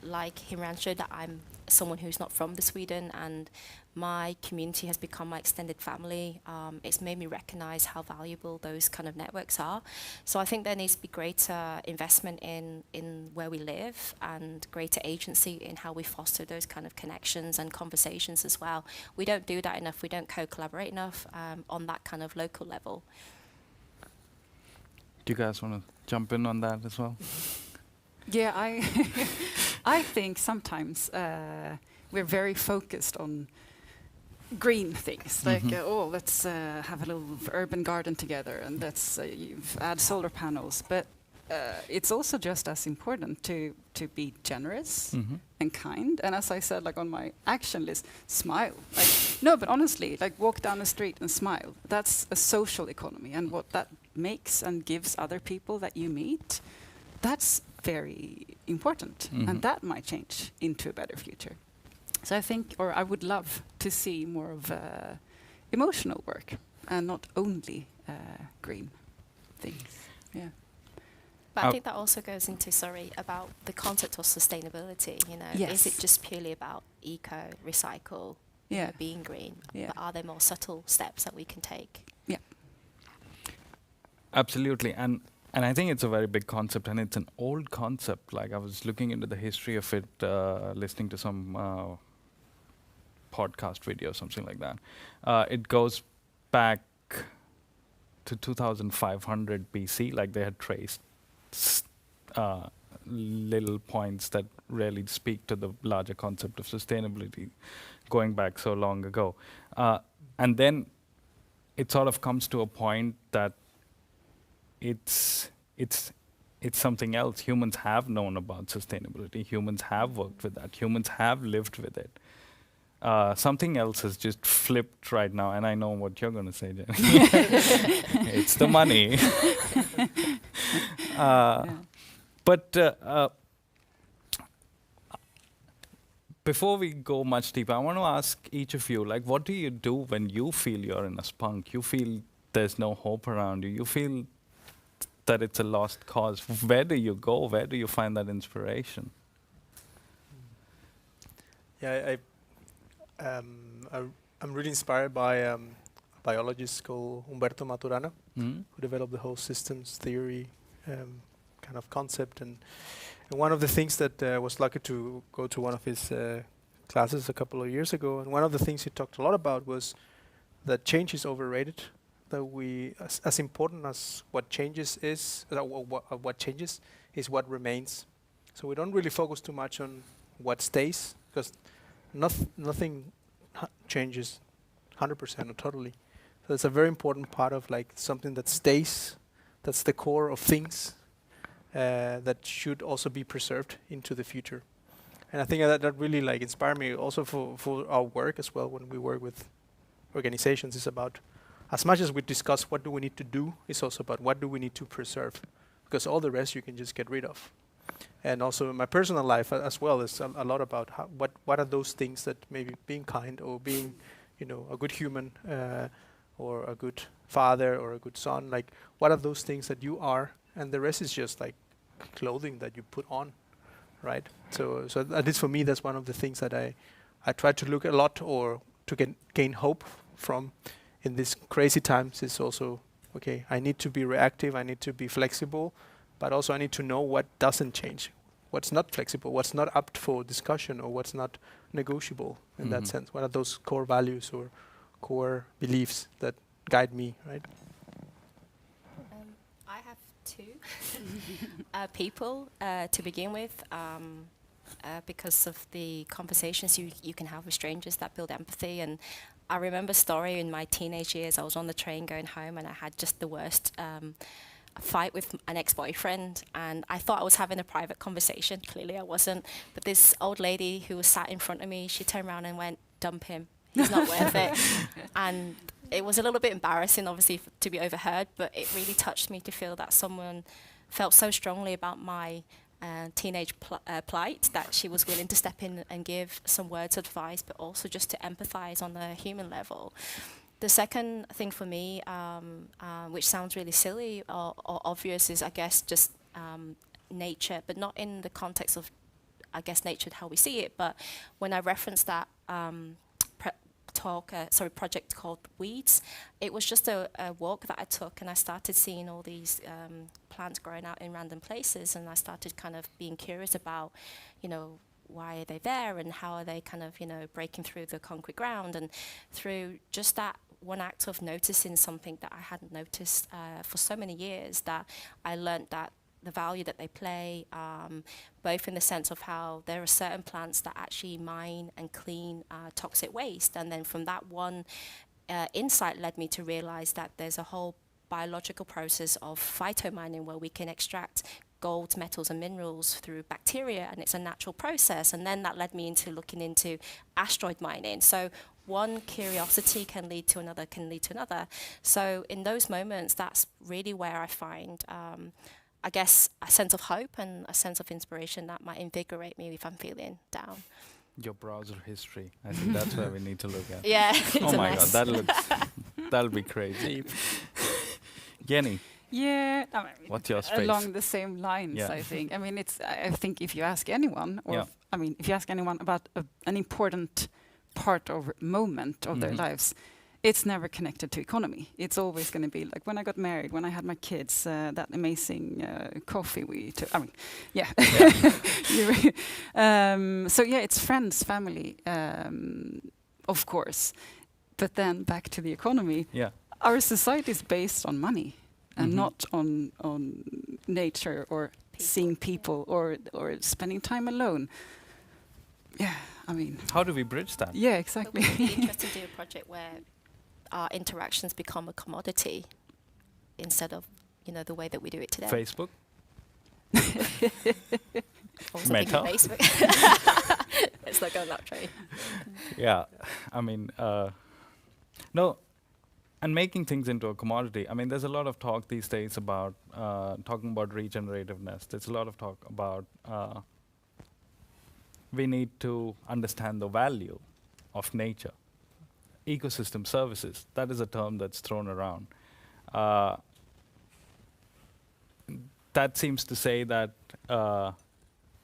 like Himranshu, that I'm someone who's not from the Sweden, and my community has become my extended family. It's made me recognize how valuable those kind of networks are. So I think there needs to be greater investment in where we live and greater agency in how we foster those kind of connections and conversations as well. We don't do that enough. We don't co-collaborate enough on that kind of local level. Do you guys want to jump in on that as well? Yeah, I think sometimes we're very focused on green things, like let's have a little urban garden together, and let's add solar panels. But it's also just as important to be generous and kind. And as I said, like on my action list, smile. Like, no, but honestly, like walk down the street and smile. That's a social economy, and what that makes and gives other people that you meet, that's very important, and that might change into a better future. So I think, or I would love to see more of emotional work and not only green things. Yeah. But I think that also goes into, about the concept of sustainability, you know. Yes. Is it just purely about eco, recycle, you know, being green? Yeah. But are there more subtle steps that we can take? Yeah. Absolutely, and I think it's a very big concept, and it's an old concept. Like I was looking into the history of it, listening to some podcast video, something like that. It goes back to 2500 BC, like they had traced little points that really speak to the larger concept of sustainability going back so long ago. And then it sort of comes to a point that it's something else. Humans have known about sustainability. Humans have worked with that. Humans have lived with it. Something else has just flipped right now, and I know what you're going to say, Jenny. It's the money. But before we go much deeper, I want to ask each of you, like, what do you do when you feel you're in a spunk? You feel there's no hope around you. You feel that it's a lost cause. Where do you go? Where do you find that inspiration? Yeah, I'm really inspired by a biologist called Humberto Maturana, who developed the whole systems theory kind of concept. And one of the things that I was lucky to go to one of his classes a couple of years ago, and one of the things he talked a lot about was that change is overrated. That we, as important as what changes is, what changes is what remains. So we don't really focus too much on what stays, because nothing changes 100% or totally. So it's a very important part of like something that stays. That's the core of things that should also be preserved into the future. And I think that really like inspired me also for our work as well. When we work with organizations, it's about, as much as we discuss what do we need to do, it's also about what do we need to preserve, because all the rest you can just get rid of. And also in my personal life as well is a lot about what are those things that maybe being kind or being, you know, a good human or a good father or a good son, like what are those things that you are, and the rest is just like clothing that you put on, right? So at least for me, that's one of the things that I try to look a lot or to gain hope from in these crazy times. Is also, okay, I need to be reactive, I need to be flexible, but also I need to know what doesn't change, what's not flexible, what's not up for discussion, or what's not negotiable in that sense. What are those core values or core beliefs that guide me, right? I have two people to begin with, because of the conversations you can have with strangers that build empathy. And I remember a story in my teenage years. I was on the train going home, and I had just the worst fight with an ex-boyfriend, and I thought I was having a private conversation. Clearly I wasn't. But this old lady who was sat in front of me, she turned around and went, "Dump him. He's not worth it." And it was a little bit embarrassing, obviously, to be overheard, but it really touched me to feel that someone felt so strongly about my teenage plight that she was willing to step in and give some words of advice, but also just to empathize on the human level. The second thing for me, which sounds really silly or obvious, is I guess just nature, but not in the context of I guess, nature how we see it. But when I referenced that project called Weeds, it was just a walk that I took, and I started seeing all these plants growing out in random places, and I started kind of being curious about, why are they there, and how are they kind of, breaking through the concrete ground. And through just that one act of noticing something that I hadn't noticed for so many years, that I learned that the value that they play, both in the sense of how there are certain plants that actually mine and clean toxic waste. And then from that one insight led me to realize that there's a whole biological process of phytomining where we can extract gold, metals and minerals through bacteria, and it's a natural process. And then that led me into looking into asteroid mining. So one curiosity can lead to another, So in those moments, that's really where I find I guess a sense of hope and a sense of inspiration that might invigorate me if I'm feeling down. Your browser history. I think that's where we need to look at. Yeah. Oh my God, that'll be crazy. Jenny. Yeah, What's your space? Along the same lines, Yeah. I think. I mean, I think if you ask anyone, if you ask anyone about an important part or moment of their lives, it's never connected to economy. It's always going to be like when I got married, when I had my kids, that amazing coffee we took. I mean, yeah. So yeah, it's friends, family, of course. But then back to the economy. Yeah. Our society is based on money and not on nature or seeing people or spending time alone. Yeah, I mean. How do we bridge that? Yeah, exactly. It would be interesting to do a project where our interactions become a commodity instead of, the way that we do it today. Facebook? Also Meta? Facebook. It's not going that train. Yeah, I mean, no, and making things into a commodity. I mean, there's a lot of talk these days about talking about regenerativeness. There's a lot of talk about we need to understand the value of nature. Ecosystem services, that is a term that's thrown around. That seems to say that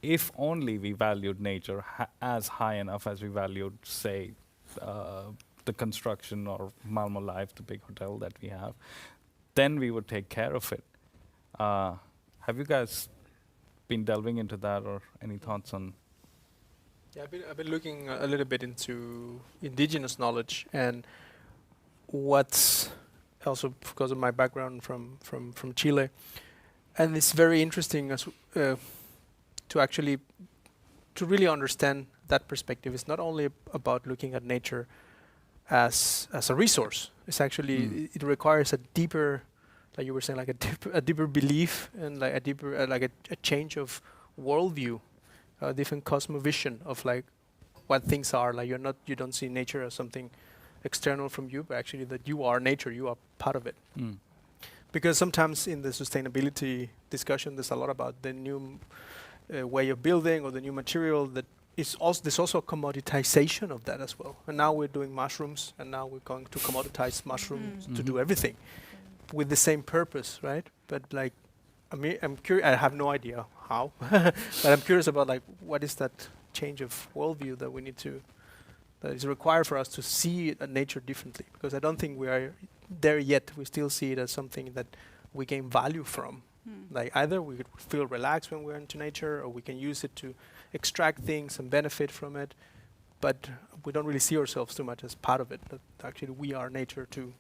if only we valued nature as high enough as we valued, say, the construction or Malmö Life, the big hotel that we have, then we would take care of it. Have you guys been delving into that, or any thoughts on? Yeah, I've been looking a little bit into indigenous knowledge, and what's also because of my background from Chile, and it's very interesting as to really understand that perspective. It's not only about looking at nature as a resource. It's actually it requires a deeper, like you were saying, like a deeper belief and like a deeper a change of worldview. A different cosmovision of like what things are. Like you don't see nature as something external from you, but actually that you are nature, you are part of it. Because sometimes in the sustainability discussion, there's a lot about the new way of building or the new material that is also, there's also a commoditization of that as well. And now we're doing mushrooms, and now we're going to commoditize mushrooms to do everything with the same purpose, right? But like, I mean, I'm curious. I have no idea how, but I'm curious about like what is that change of worldview that we need to, that is required for us to see nature differently. Because I don't think we are there yet. We still see it as something that we gain value from. Like either we could feel relaxed when we're into nature, or we can use it to extract things and benefit from it. But we don't really see ourselves too much as part of it. That actually we are nature too,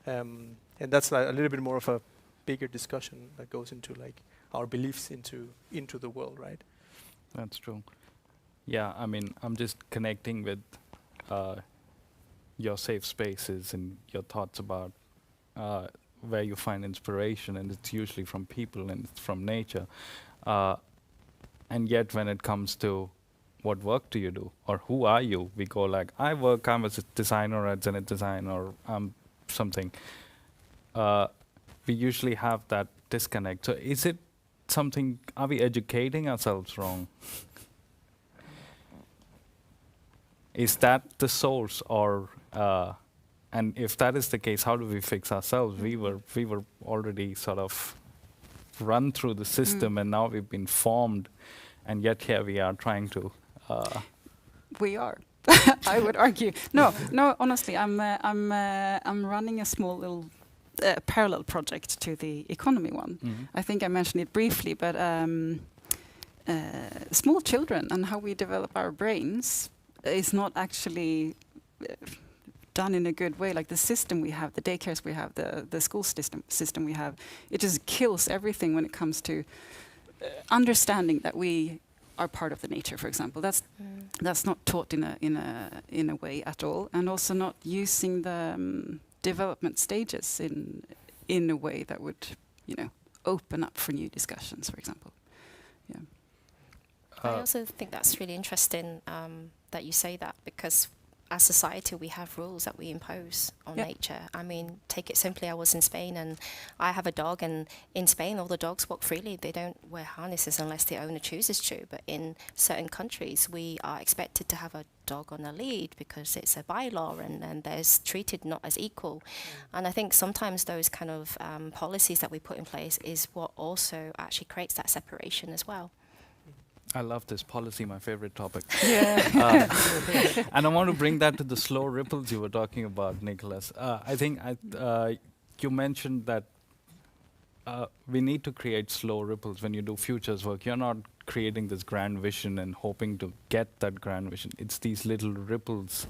and that's like a little bit more of a bigger discussion that goes into like our beliefs into the world, right? That's true. Yeah, I mean, I'm just connecting with your safe spaces and your thoughts about where you find inspiration, and it's usually from people and it's from nature. And yet when it comes to what work do you do or who are you, we go like, I'm a designer at Zenit Design, or I'm something. We usually have that disconnect. So is it something, are we educating ourselves wrong? Is that the source, or and if that is the case, how do we fix ourselves? We were already sort of run through the system, and now we've been formed and yet here we are trying to. We are. I would argue. No. Honestly, I'm running a small little parallel project to the economy one. I think I mentioned it briefly, but small children and how we develop our brains is not actually done in a good way. Like the system we have, the daycares we have, the school system we have, it just kills everything when it comes to understanding that we are part of the nature, for example. That's not taught in a way at all, and also not using the development stages in a way that would, open up for new discussions, for example. Yeah. I also think that's really interesting that you say that, because as society we have rules that we impose on nature. I mean, take it simply, I was in Spain and I have a dog, and in Spain all the dogs walk freely. They don't wear harnesses unless the owner chooses to, but in certain countries we are expected to have a dog on a lead because it's a bylaw, and there's treated not as equal. And I think sometimes those kind of policies that we put in place is what also actually creates that separation as well. I love this policy, my favorite topic. Yeah. And I want to bring that to the slow ripples you were talking about, Nicholas. I think you mentioned that we need to create slow ripples when you do futures work. You're not creating this grand vision and hoping to get that grand vision. It's these little ripples.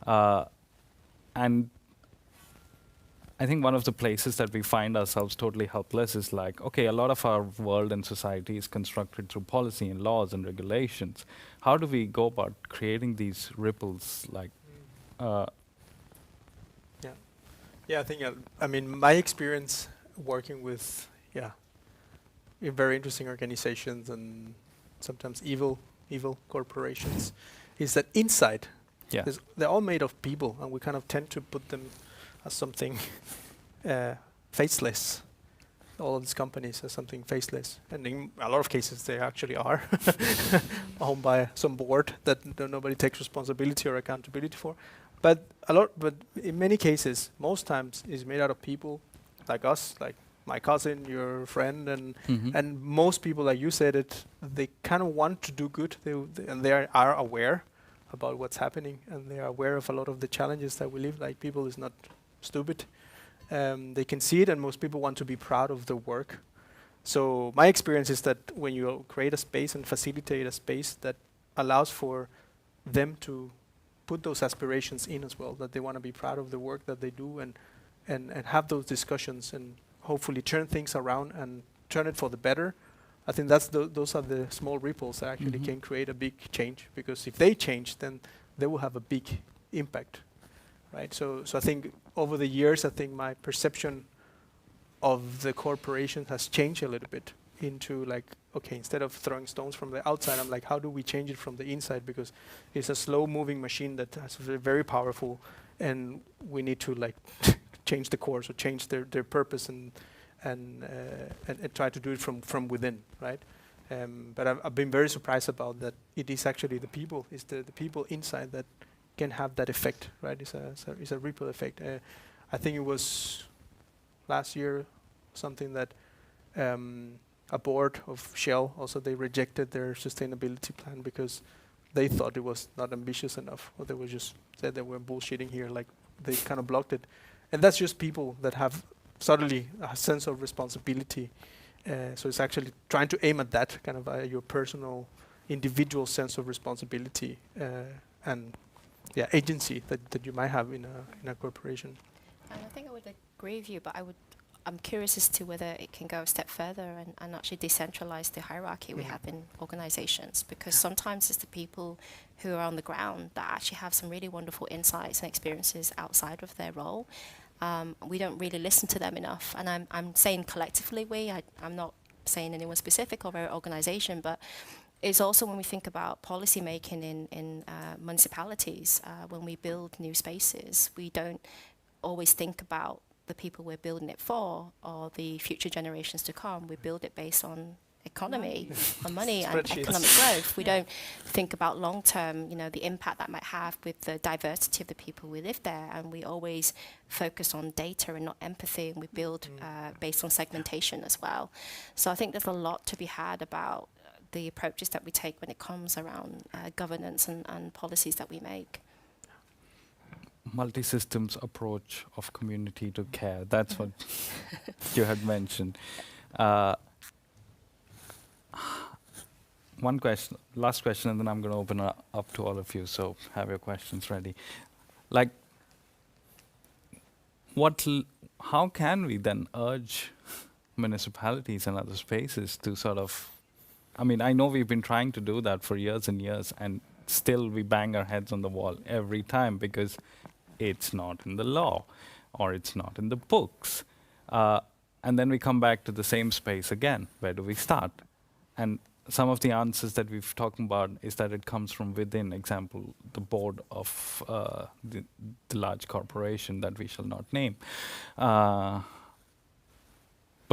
And I think one of the places that we find ourselves totally helpless is like, okay, a lot of our world and society is constructed through policy and laws and regulations. How do we go about creating these ripples? Like, I think, I mean, my experience working with, very interesting organizations and sometimes evil corporations is that inside, they're all made of people, and we kind of tend to put them as something faceless. All of these companies as something faceless, and in a lot of cases they actually are owned by some board that nobody takes responsibility or accountability for. But in many cases, most times, is made out of people like us, like my cousin, your friend, and most people, like you said it, they kind of want to do good, and they are aware about what's happening, and they are aware of a lot of the challenges that we live. Like, people is not stupid. They can see it, and most people want to be proud of the work. So my experience is that when you create a space and facilitate a space that allows for them to put those aspirations in as well, that they want to be proud of the work that they do, and have those discussions and hopefully turn things around and turn it for the better. I think that's those are the small ripples that actually can create a big change, because if they change, then they will have a big impact. Right, so I think over the years, I think my perception of the corporation has changed a little bit into like, okay, instead of throwing stones from the outside, I'm like, how do we change it from the inside? Because it's a slow-moving machine that is very powerful, and we need to like change the course or change their purpose and try to do it from within, right? But I've been very surprised about that. It is actually the people, it's the people inside that can have that effect, right? It's a ripple effect. I think it was last year something that a board of Shell also, they rejected their sustainability plan because they thought it was not ambitious enough, or they were just said they were bullshitting here, like they kind of blocked it. And that's just people that have suddenly a sense of responsibility. So it's actually trying to aim at that kind of your personal, individual sense of responsibility and agency that you might have in a corporation. And I think I would agree with you, but I'm curious as to whether it can go a step further and actually decentralize the hierarchy we have in organizations, because sometimes it's the people who are on the ground that actually have some really wonderful insights and experiences outside of their role. We don't really listen to them enough, and I'm saying collectively I'm not saying anyone specific or our organization, but it's also when we think about policy making in municipalities, when we build new spaces, we don't always think about the people we're building it for or the future generations to come. We build it based on economy, on money and economic growth. We don't think about long-term, the impact that might have with the diversity of the people who live there, and we always focus on data and not empathy, and we build based on segmentation as well. So I think there's a lot to be had about the approaches that we take when it comes around governance and policies that we make. Multi-systems approach of community to care. That's what you had mentioned. One question, last question, and then I'm going to open up to all of you. So have your questions ready. Like, how can we then urge municipalities and other spaces to sort of? I mean, I know we've been trying to do that for years and years, and still we bang our heads on the wall every time because it's not in the law or it's not in the books. And then we come back to the same space again. Where do we start? And some of the answers that we've talked about is that it comes from within, example, the board of the large corporation that we shall not name. But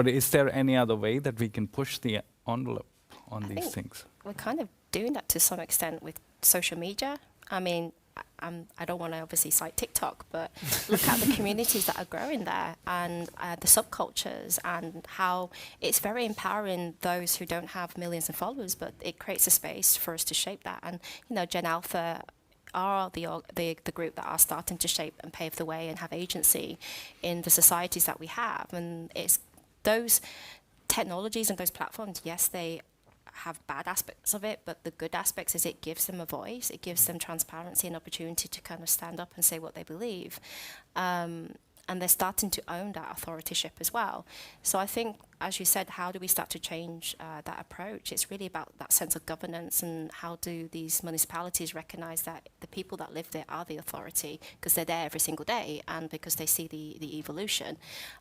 is there any other way that we can push the envelope on these things? We're kind of doing that to some extent with social media. I mean, I don't want to obviously cite TikTok, but look at the communities that are growing there and the subcultures and how it's very empowering those who don't have millions of followers, but it creates a space for us to shape that. And, you know, Gen Alpha are the group that are starting to shape and pave the way and have agency in the societies that we have. And it's those technologies and those platforms, yes, they have bad aspects of it, but the good aspects is it gives them a voice, it gives them transparency and opportunity to kind of stand up and say what they believe. And they're starting to own that authorship as well. So I think, as you said, how do we start to change that approach? It's really about that sense of governance and how do these municipalities recognize that the people that live there are the authority because they're there every single day and because they see the evolution.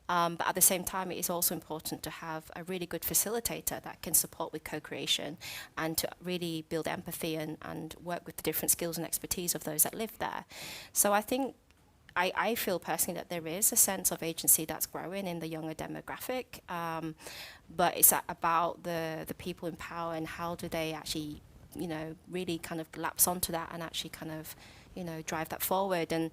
But at the same time, it is also important to have a really good facilitator that can support with co-creation and to really build empathy and work with the different skills and expertise of those that live there. So I think I feel personally that there is a sense of agency that's growing in the younger demographic, but it's about the people in power and how do they actually, you know, really kind of lapse onto that and actually kind of, you know, drive that forward. And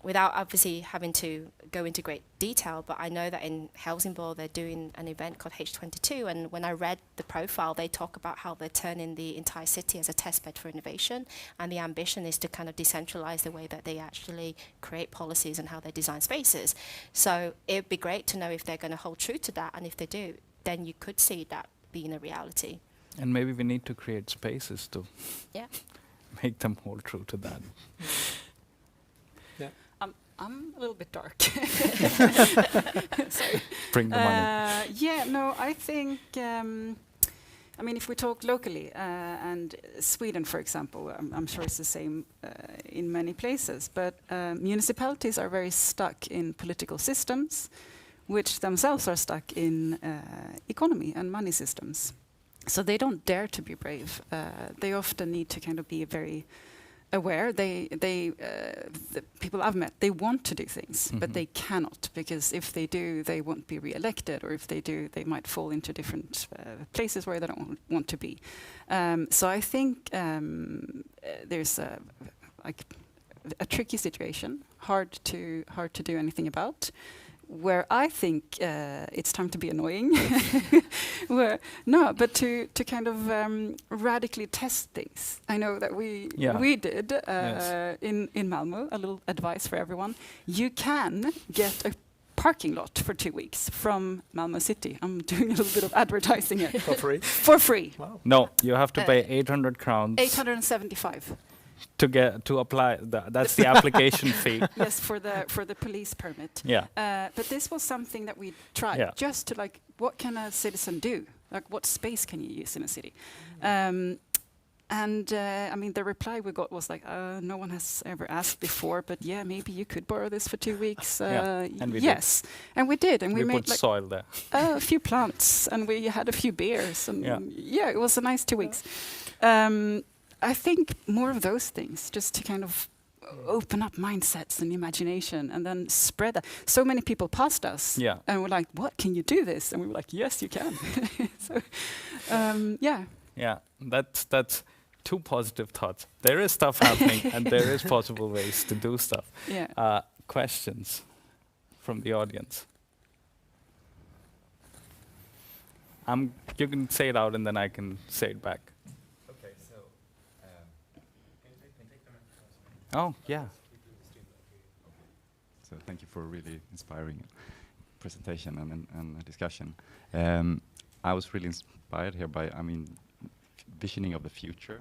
without obviously having to go into great detail, but I know that in Helsingborg they're doing an event called H22, and when I read the profile, they talk about how they're turning the entire city as a testbed for innovation, and the ambition is to kind of decentralize the way that they actually create policies and how they design spaces. So it'd be great to know if they're going to hold true to that, and if they do, then you could see that being a reality. And maybe we need to create spaces to make them hold true to that. I'm a little bit dark. Sorry. Bring the money. Yeah, no, I think, I mean, if we talk locally, and Sweden, for example, I'm sure it's the same in many places, but municipalities are very stuck in political systems, which themselves are stuck in economy and money systems. So they don't dare to be brave. They often need to kind of be very aware. The people I've met, they want to do things, but they cannot, because if they do, they won't be re-elected, or if they do, they might fall into different places where they don't want to be. So I think there's a tricky situation, hard to do anything about. Where I think it's time to be annoying, to kind of radically test things. I know that we did in Malmö. A little advice for everyone: you can get a parking lot for 2 weeks from Malmö City. I'm doing a little bit of advertising here. For free? For free. Wow. No, you have to pay 800 crowns. 875. To apply. That's the application fee. Yes, for the police permit. Yeah. But this was something that we tried just to what can a citizen do? Like, what space can you use in a city? I mean, the reply we got was like, no one has ever asked before, but yeah, maybe you could borrow this for 2 weeks. And we did. And we did. And we made put soil there. A few plants, and we had a few beers. And it was a nice 2 weeks. I think more of those things, just to kind of open up mindsets and imagination, and then spread that. So many people passed us, and were like, "What, can you do this?" And we were like, "Yes, you can." So, Yeah, that's two positive thoughts. There is stuff happening, and there is possible ways to do stuff. Yeah. Questions from the audience? You can say it out and then I can say it back. Okay, so can you take them? Oh, yeah. So thank you for a really inspiring presentation and discussion. I was really inspired here by, visioning of the future.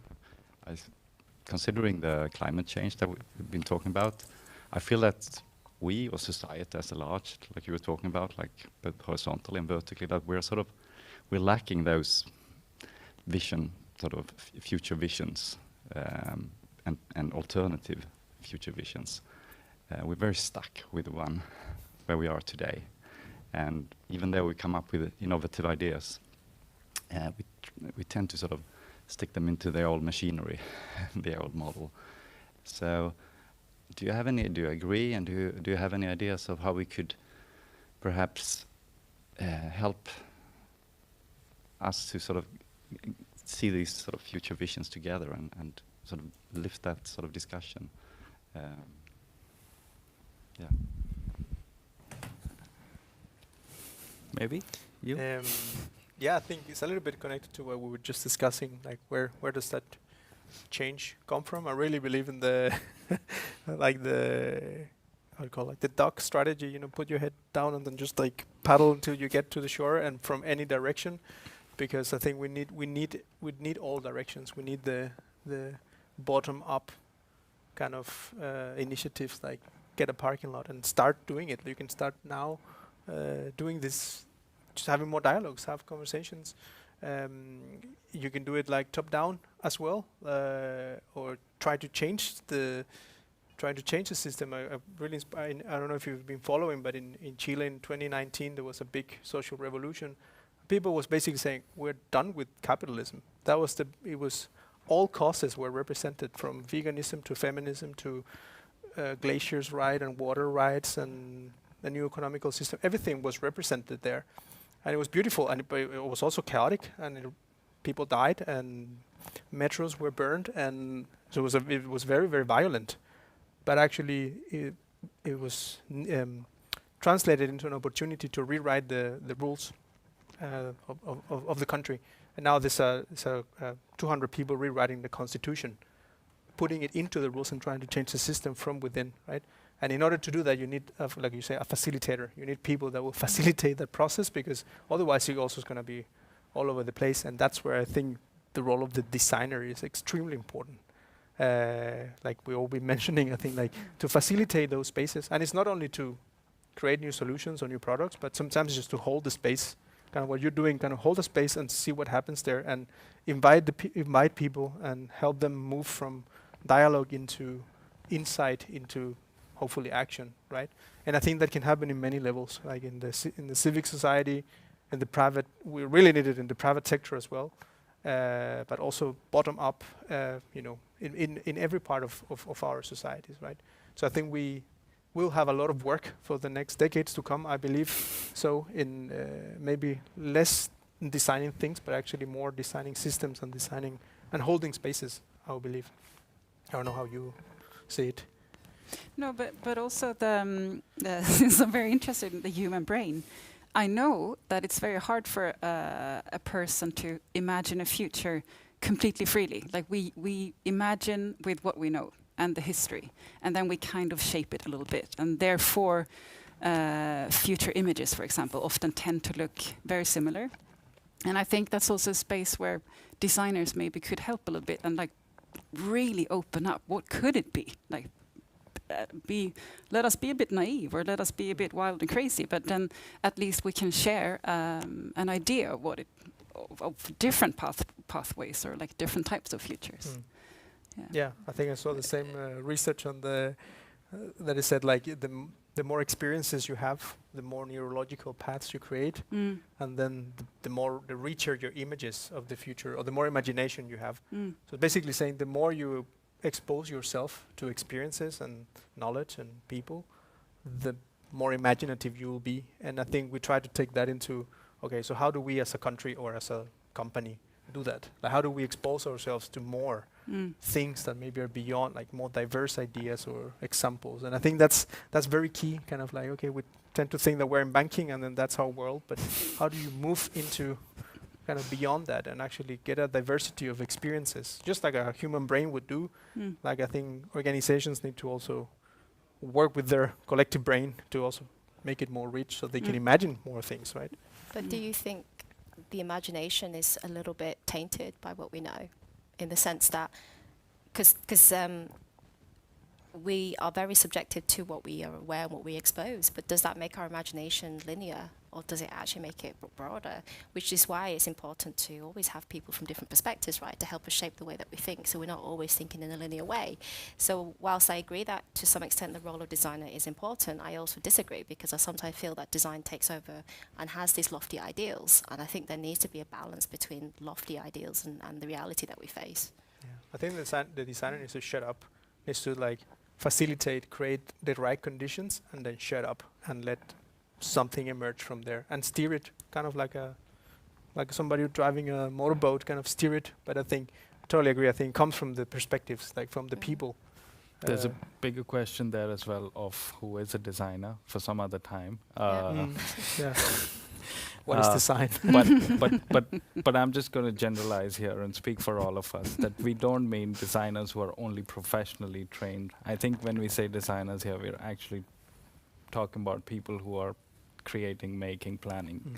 Considering the climate change that we've been talking about, I feel that we, or society as a large, like you were talking about, like both horizontally and vertically, that we're lacking those future visions and alternative future visions. We're very stuck with the one where we are today. And even though we come up with innovative ideas, we tend to sort of stick them into the old machinery, the old model. So do you agree, and do you have any ideas of how we could perhaps help us to sort of see these sort of future visions together and sort of lift that sort of discussion? Yeah. Maybe you? Yeah, I think it's a little bit connected to what we were just discussing, like where does that change come from? I really believe in the like the how do you call it, the duck strategy, put your head down and then just like paddle until you get to the shore and from any direction, because I think we need all directions. We need the bottom up kind of initiatives, like get a parking lot and start doing it. You can start now doing this, just having more dialogues, have conversations. You can do it like top down as well, or try to change the system. I really I don't know if you've been following, but in Chile in 2019 there was a big social revolution. People was basically saying we're done with capitalism. It was all causes were represented, from veganism to feminism to glaciers right and water rights and the new economical system. Everything was represented there, and it was beautiful. And it was also chaotic, and people died, and metros were burned, and so it was very, very violent. But actually, it was translated into an opportunity to rewrite the rules of the country. And now there's 200 people rewriting the constitution, putting it into the rules and trying to change the system from within, right? And in order to do that, you need, like you say, a facilitator. You need people that will facilitate that process, because otherwise you're also going to be all over the place. And that's where I think the role of the designer is extremely important. Like we all been mentioning, I think, like to facilitate those spaces. And it's not only to create new solutions or new products, but sometimes just to hold the space. Kind of what you're doing, kind of hold the space and see what happens there, and invite people and help them move from dialogue into insight, into hopefully action, right? And I think that can happen in many levels, like in the civic society, in the private. We really need it in the private sector as well, but also bottom up, in every part of our societies, right? So I think we will have a lot of work for the next decades to come, I believe. So in maybe less in designing things, but actually more designing systems and designing and holding spaces, I believe. I don't know how you see it. No, but also since I'm very interested in the human brain, I know that it's very hard for a person to imagine a future completely freely. Like we imagine with what we know and the history, and then we kind of shape it a little bit, and therefore future images, for example, often tend to look very similar. And I think that's also a space where designers maybe could help a little bit and like really open up. What could it be? Like let us be a bit naive, or let us be a bit wild and crazy, but then at least we can share an idea of what of different pathways, or like different types of futures. Yeah, I think I saw the same research on that it said like the more experiences you have, the more neurological paths you create, and then the richer your images of the future, or the more imagination you have. So basically saying the more you expose yourself to experiences and knowledge and people, the more imaginative you will be. And I think we try to take that into, okay, so how do we as a country or as a company do that? Like how do we expose ourselves to more things that maybe are beyond, like more diverse ideas or examples? And I think that's very key, kind of like, okay, we tend to think that we're in banking and then that's our world, but how do you move into kind of beyond that and actually get a diversity of experiences, just like a human brain would do. Like I think organizations need to also work with their collective brain to also make it more rich so they can imagine more things, right? But do you think the imagination is a little bit tainted by what we know, in the sense that, because we are very subjected to what we are aware and what we expose, but does that make our imagination linear, or does it actually make it broader? Which is why it's important to always have people from different perspectives, right, to help us shape the way that we think, so we're not always thinking in a linear way. So whilst I agree that to some extent the role of designer is important, I also disagree, because I sometimes feel that design takes over and has these lofty ideals, and I think there needs to be a balance between lofty ideals and the reality that we face. Yeah. I think the designer needs to shut up, needs to like facilitate, create the right conditions, and then shut up and let something emerge from there and steer it, kind of like somebody driving a motorboat, kind of steer it. But I think, I totally agree, I think it comes from the perspectives, like from the people. There's a bigger question there as well of who is a designer for some other time. Yeah. What is design? but I'm just going to generalize here and speak for all of us that we don't mean designers who are only professionally trained. I think when we say designers here, we're actually talking about people who are creating, making, planning.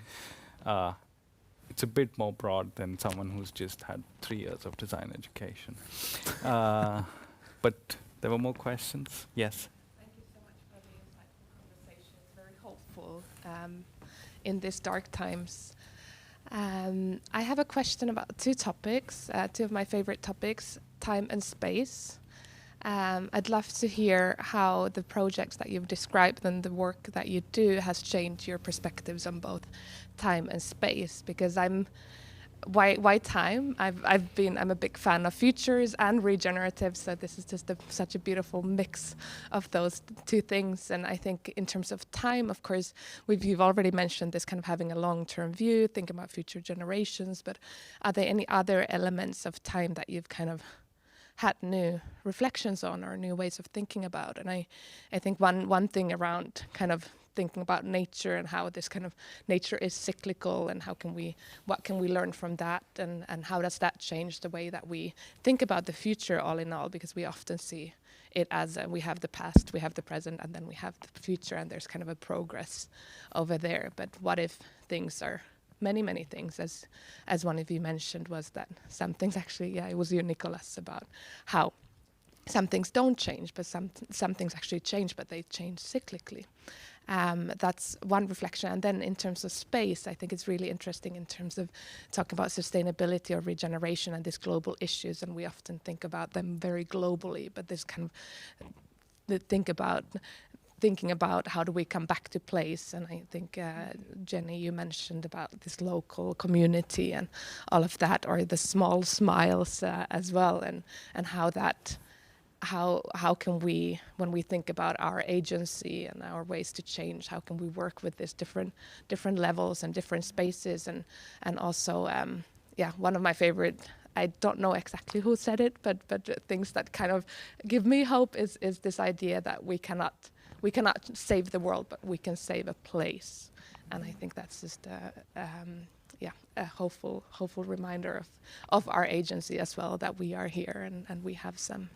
It's a bit more broad than someone who's just had 3 years of design education. But there were more questions. Yes. Thank you so much for the insightful conversation. It's very helpful in these dark times. I have a question about two topics, two of my favorite topics, time and space. I'd love to hear how the projects that you've described and the work that you do has changed your perspectives on both time and space, because why time? I'm a big fan of futures and regenerative, so this is just such a beautiful mix of those two things. And I think in terms of time, of course, you've already mentioned this kind of having a long-term view, thinking about future generations, but are there any other elements of time that you've kind of had new reflections on or new ways of thinking about? And I think one thing around kind of thinking about nature and how this kind of nature is cyclical, and what can we learn from that, and how does that change the way that we think about the future all in all, because we often see it as we have the past, we have the present, and then we have the future, and there's kind of a progress over there. But what if things are many things, as one of you mentioned, was that some things actually, it was you, Nicholas, about how some things don't change, but some things actually change, but they change cyclically. That's one reflection. And then in terms of space, I think it's really interesting in terms of talking about sustainability or regeneration and these global issues, and we often think about them very globally, but this kind of thinking about how do we come back to place. And I think, Jenny, you mentioned about this local community and all of that, or the small smiles as well, and how can we, when we think about our agency and our ways to change, how can we work with these different levels and different spaces, and also, one of my favorite, I don't know exactly who said it, but things that kind of give me hope is this idea that we cannot save the world, but we can save a place. And I think that's just a hopeful reminder of our agency as well, that we are here and we have some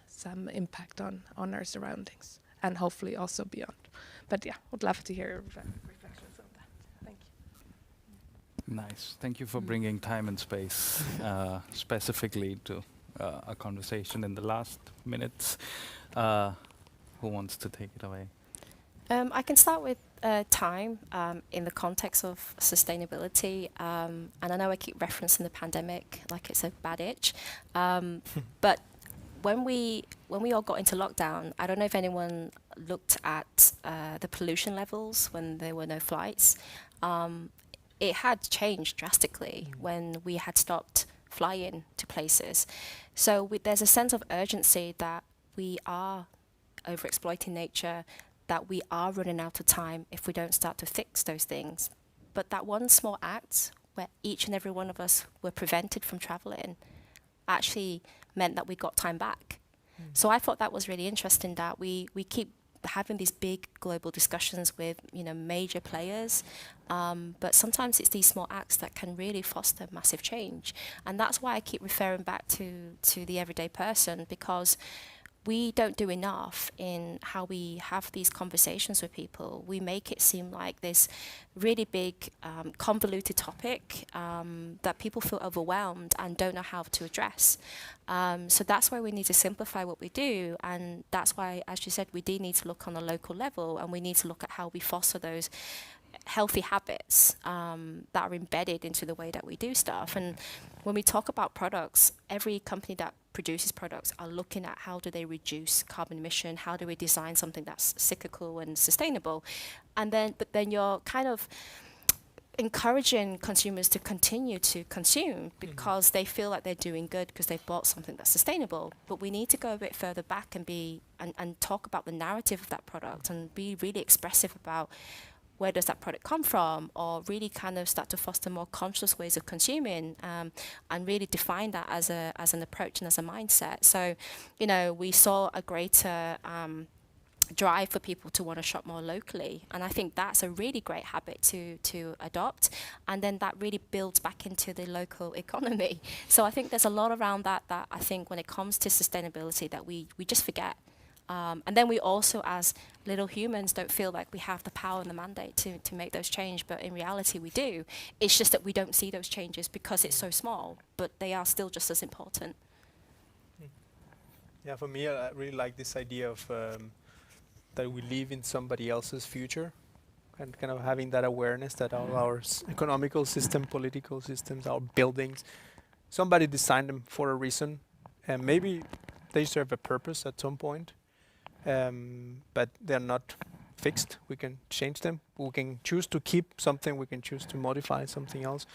impact on our surroundings, and hopefully also beyond. But would love to hear reflections on that. Thank you. Nice. Thank you for bringing time and space specifically to a conversation in the last minutes. Who wants to take it away? I can start with time in the context of sustainability, and I know I keep referencing the pandemic like it's a bad itch, but when we all got into lockdown, I don't know if anyone looked at the pollution levels when there were no flights. It had changed drastically when we had stopped flying to places. So there's a sense of urgency that we are overexploiting nature, that we are running out of time if we don't start to fix those things. But that one small act where each and every one of us were prevented from traveling actually meant that we got time back. So I thought that was really interesting, that we keep having these big global discussions with, major players. But sometimes it's these small acts that can really foster massive change. And that's why I keep referring back to the everyday person, because we don't do enough in how we have these conversations with people. We make it seem like this really big, convoluted topic that people feel overwhelmed and don't know how to address. So that's why we need to simplify what we do. And that's why, as you said, we do need to look on a local level, and we need to look at how we foster those healthy habits that are embedded into the way that we do stuff. And when we talk about products, every company that produces products are looking at how do they reduce carbon emission, how do we design something that's cyclical and sustainable. But then you're kind of encouraging consumers to continue to consume because they feel like they're doing good because they've bought something that's sustainable. But we need to go a bit further back and talk about the narrative of that product and be really expressive about where does that product come from, or really kind of start to foster more conscious ways of consuming, and really define that as an approach and as a mindset. So, we saw a greater drive for people to want to shop more locally, and I think that's a really great habit to adopt, and then that really builds back into the local economy. So I think there's a lot around that I think when it comes to sustainability that we just forget. And then we also, as little humans, don't feel like we have the power and the mandate to make those changes, but in reality we do. It's just that we don't see those changes because it's so small, but they are still just as important. Yeah, for me, I really like this idea of that we live in somebody else's future, and kind of having that awareness that all our economical system, political systems, our buildings, somebody designed them for a reason, and maybe they serve a purpose at some point. But they're not fixed. We can change them. We can choose to keep something. We can choose to modify something else.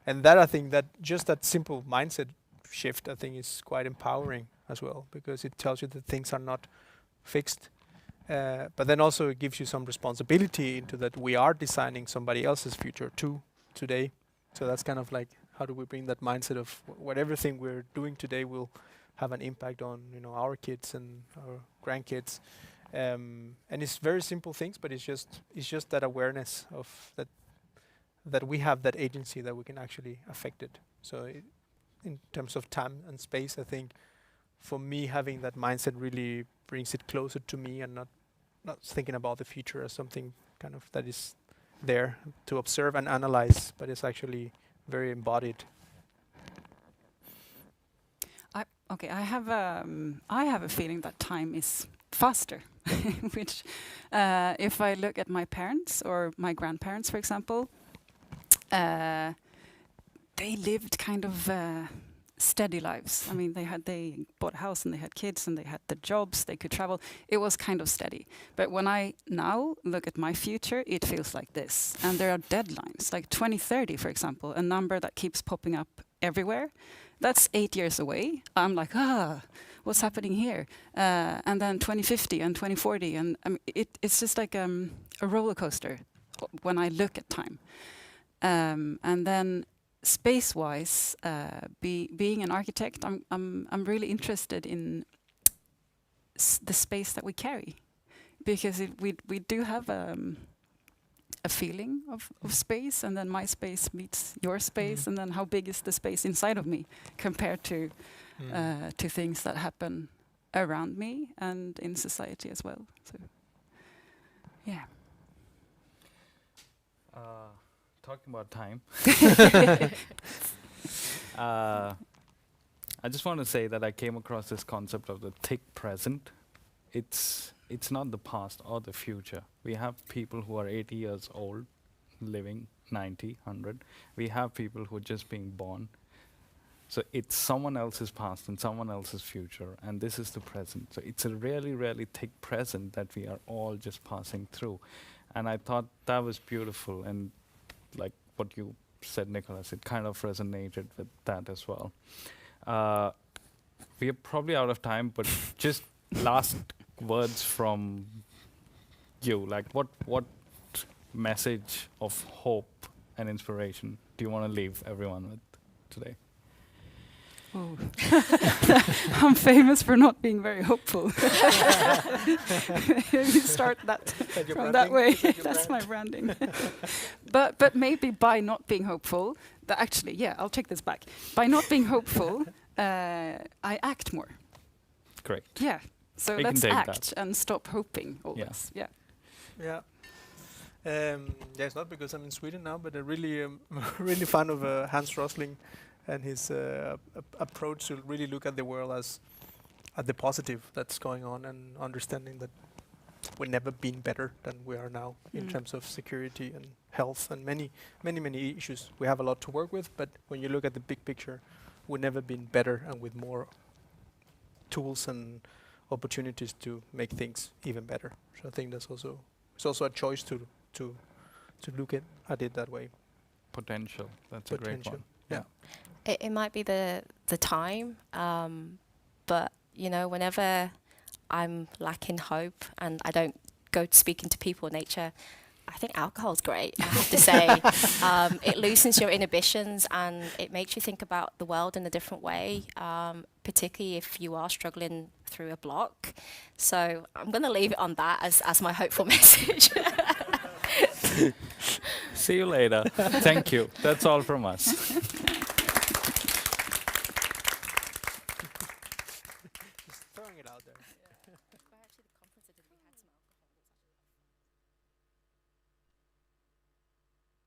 And that, I think, that just that simple mindset shift, I think, is quite empowering as well, because it tells you that things are not fixed. But then also it gives you some responsibility into that we are designing somebody else's future too today. So that's kind of like, how do we bring that mindset of what everything we're doing today will have an impact on our kids and our grandkids, and it's very simple things, but it's just that awareness of that we have that agency, that we can actually affect it. So in terms of time and space, I think for me having that mindset really brings it closer to me, and not thinking about the future as something kind of that is there to observe and analyze, but it's actually very embodied. I have a feeling that time is faster, which if I look at my parents or my grandparents, for example, they lived kind of steady lives. I mean, they bought a house and they had kids and they had the jobs, they could travel. It was kind of steady. But when I now look at my future, it feels like this. And there are deadlines, like 2030, for example, a number that keeps popping up everywhere. That's 8 years away. I'm like, what's happening here? And then 2050 and 2040, and it's just like a roller coaster when I look at time. And then space-wise, being an architect, I'm really interested in the space that we carry, because we do have a feeling of space, and then my space meets your space, and then how big is the space inside of me compared to things that happen around me and in society as well. So, yeah. Talking about time, I just want to say that I came across this concept of the thick present. It's not the past or the future. We have people who are 80 years old, living 90, 100. We have people who are just being born. So it's someone else's past and someone else's future, and this is the present. So it's a really, really thick present that we are all just passing through. And I thought that was beautiful, and like what you said, Nicholas, it kind of resonated with that as well. We are probably out of time, but just last words from you. Like what message of hope and inspiration do you want to leave everyone with today? Oh. I'm famous for not being very hopeful. You start that from that way. That's my branding. but maybe by not being hopeful, actually, yeah, I'll take this back. By not being hopeful, I act more. Correct. Yeah. So We can let's take act that. and stop hoping always. Yeah. Yeah. Yeah, it's not because I'm in Sweden now, but I really really fan of Hans Rosling and his approach to really look at the world as at the positive that's going on, and understanding that we've never been better than we are now in terms of security and health and many issues. We have a lot to work with, but when you look at the big picture, we've never been better and with more tools and opportunities to make things even better. So I think it's also a choice to look at it that way. Potential. That's a great Potential. one. Yeah. It might be the time, but you know, whenever I'm lacking hope and I don't go speaking to people in nature, I think alcohol's great. I have to say, it loosens your inhibitions and it makes you think about the world in a different way, particularly if you are struggling through a block. So I'm going to leave it on that as my hopeful message. See you later. Thank you. That's all from us. Just throwing it out there.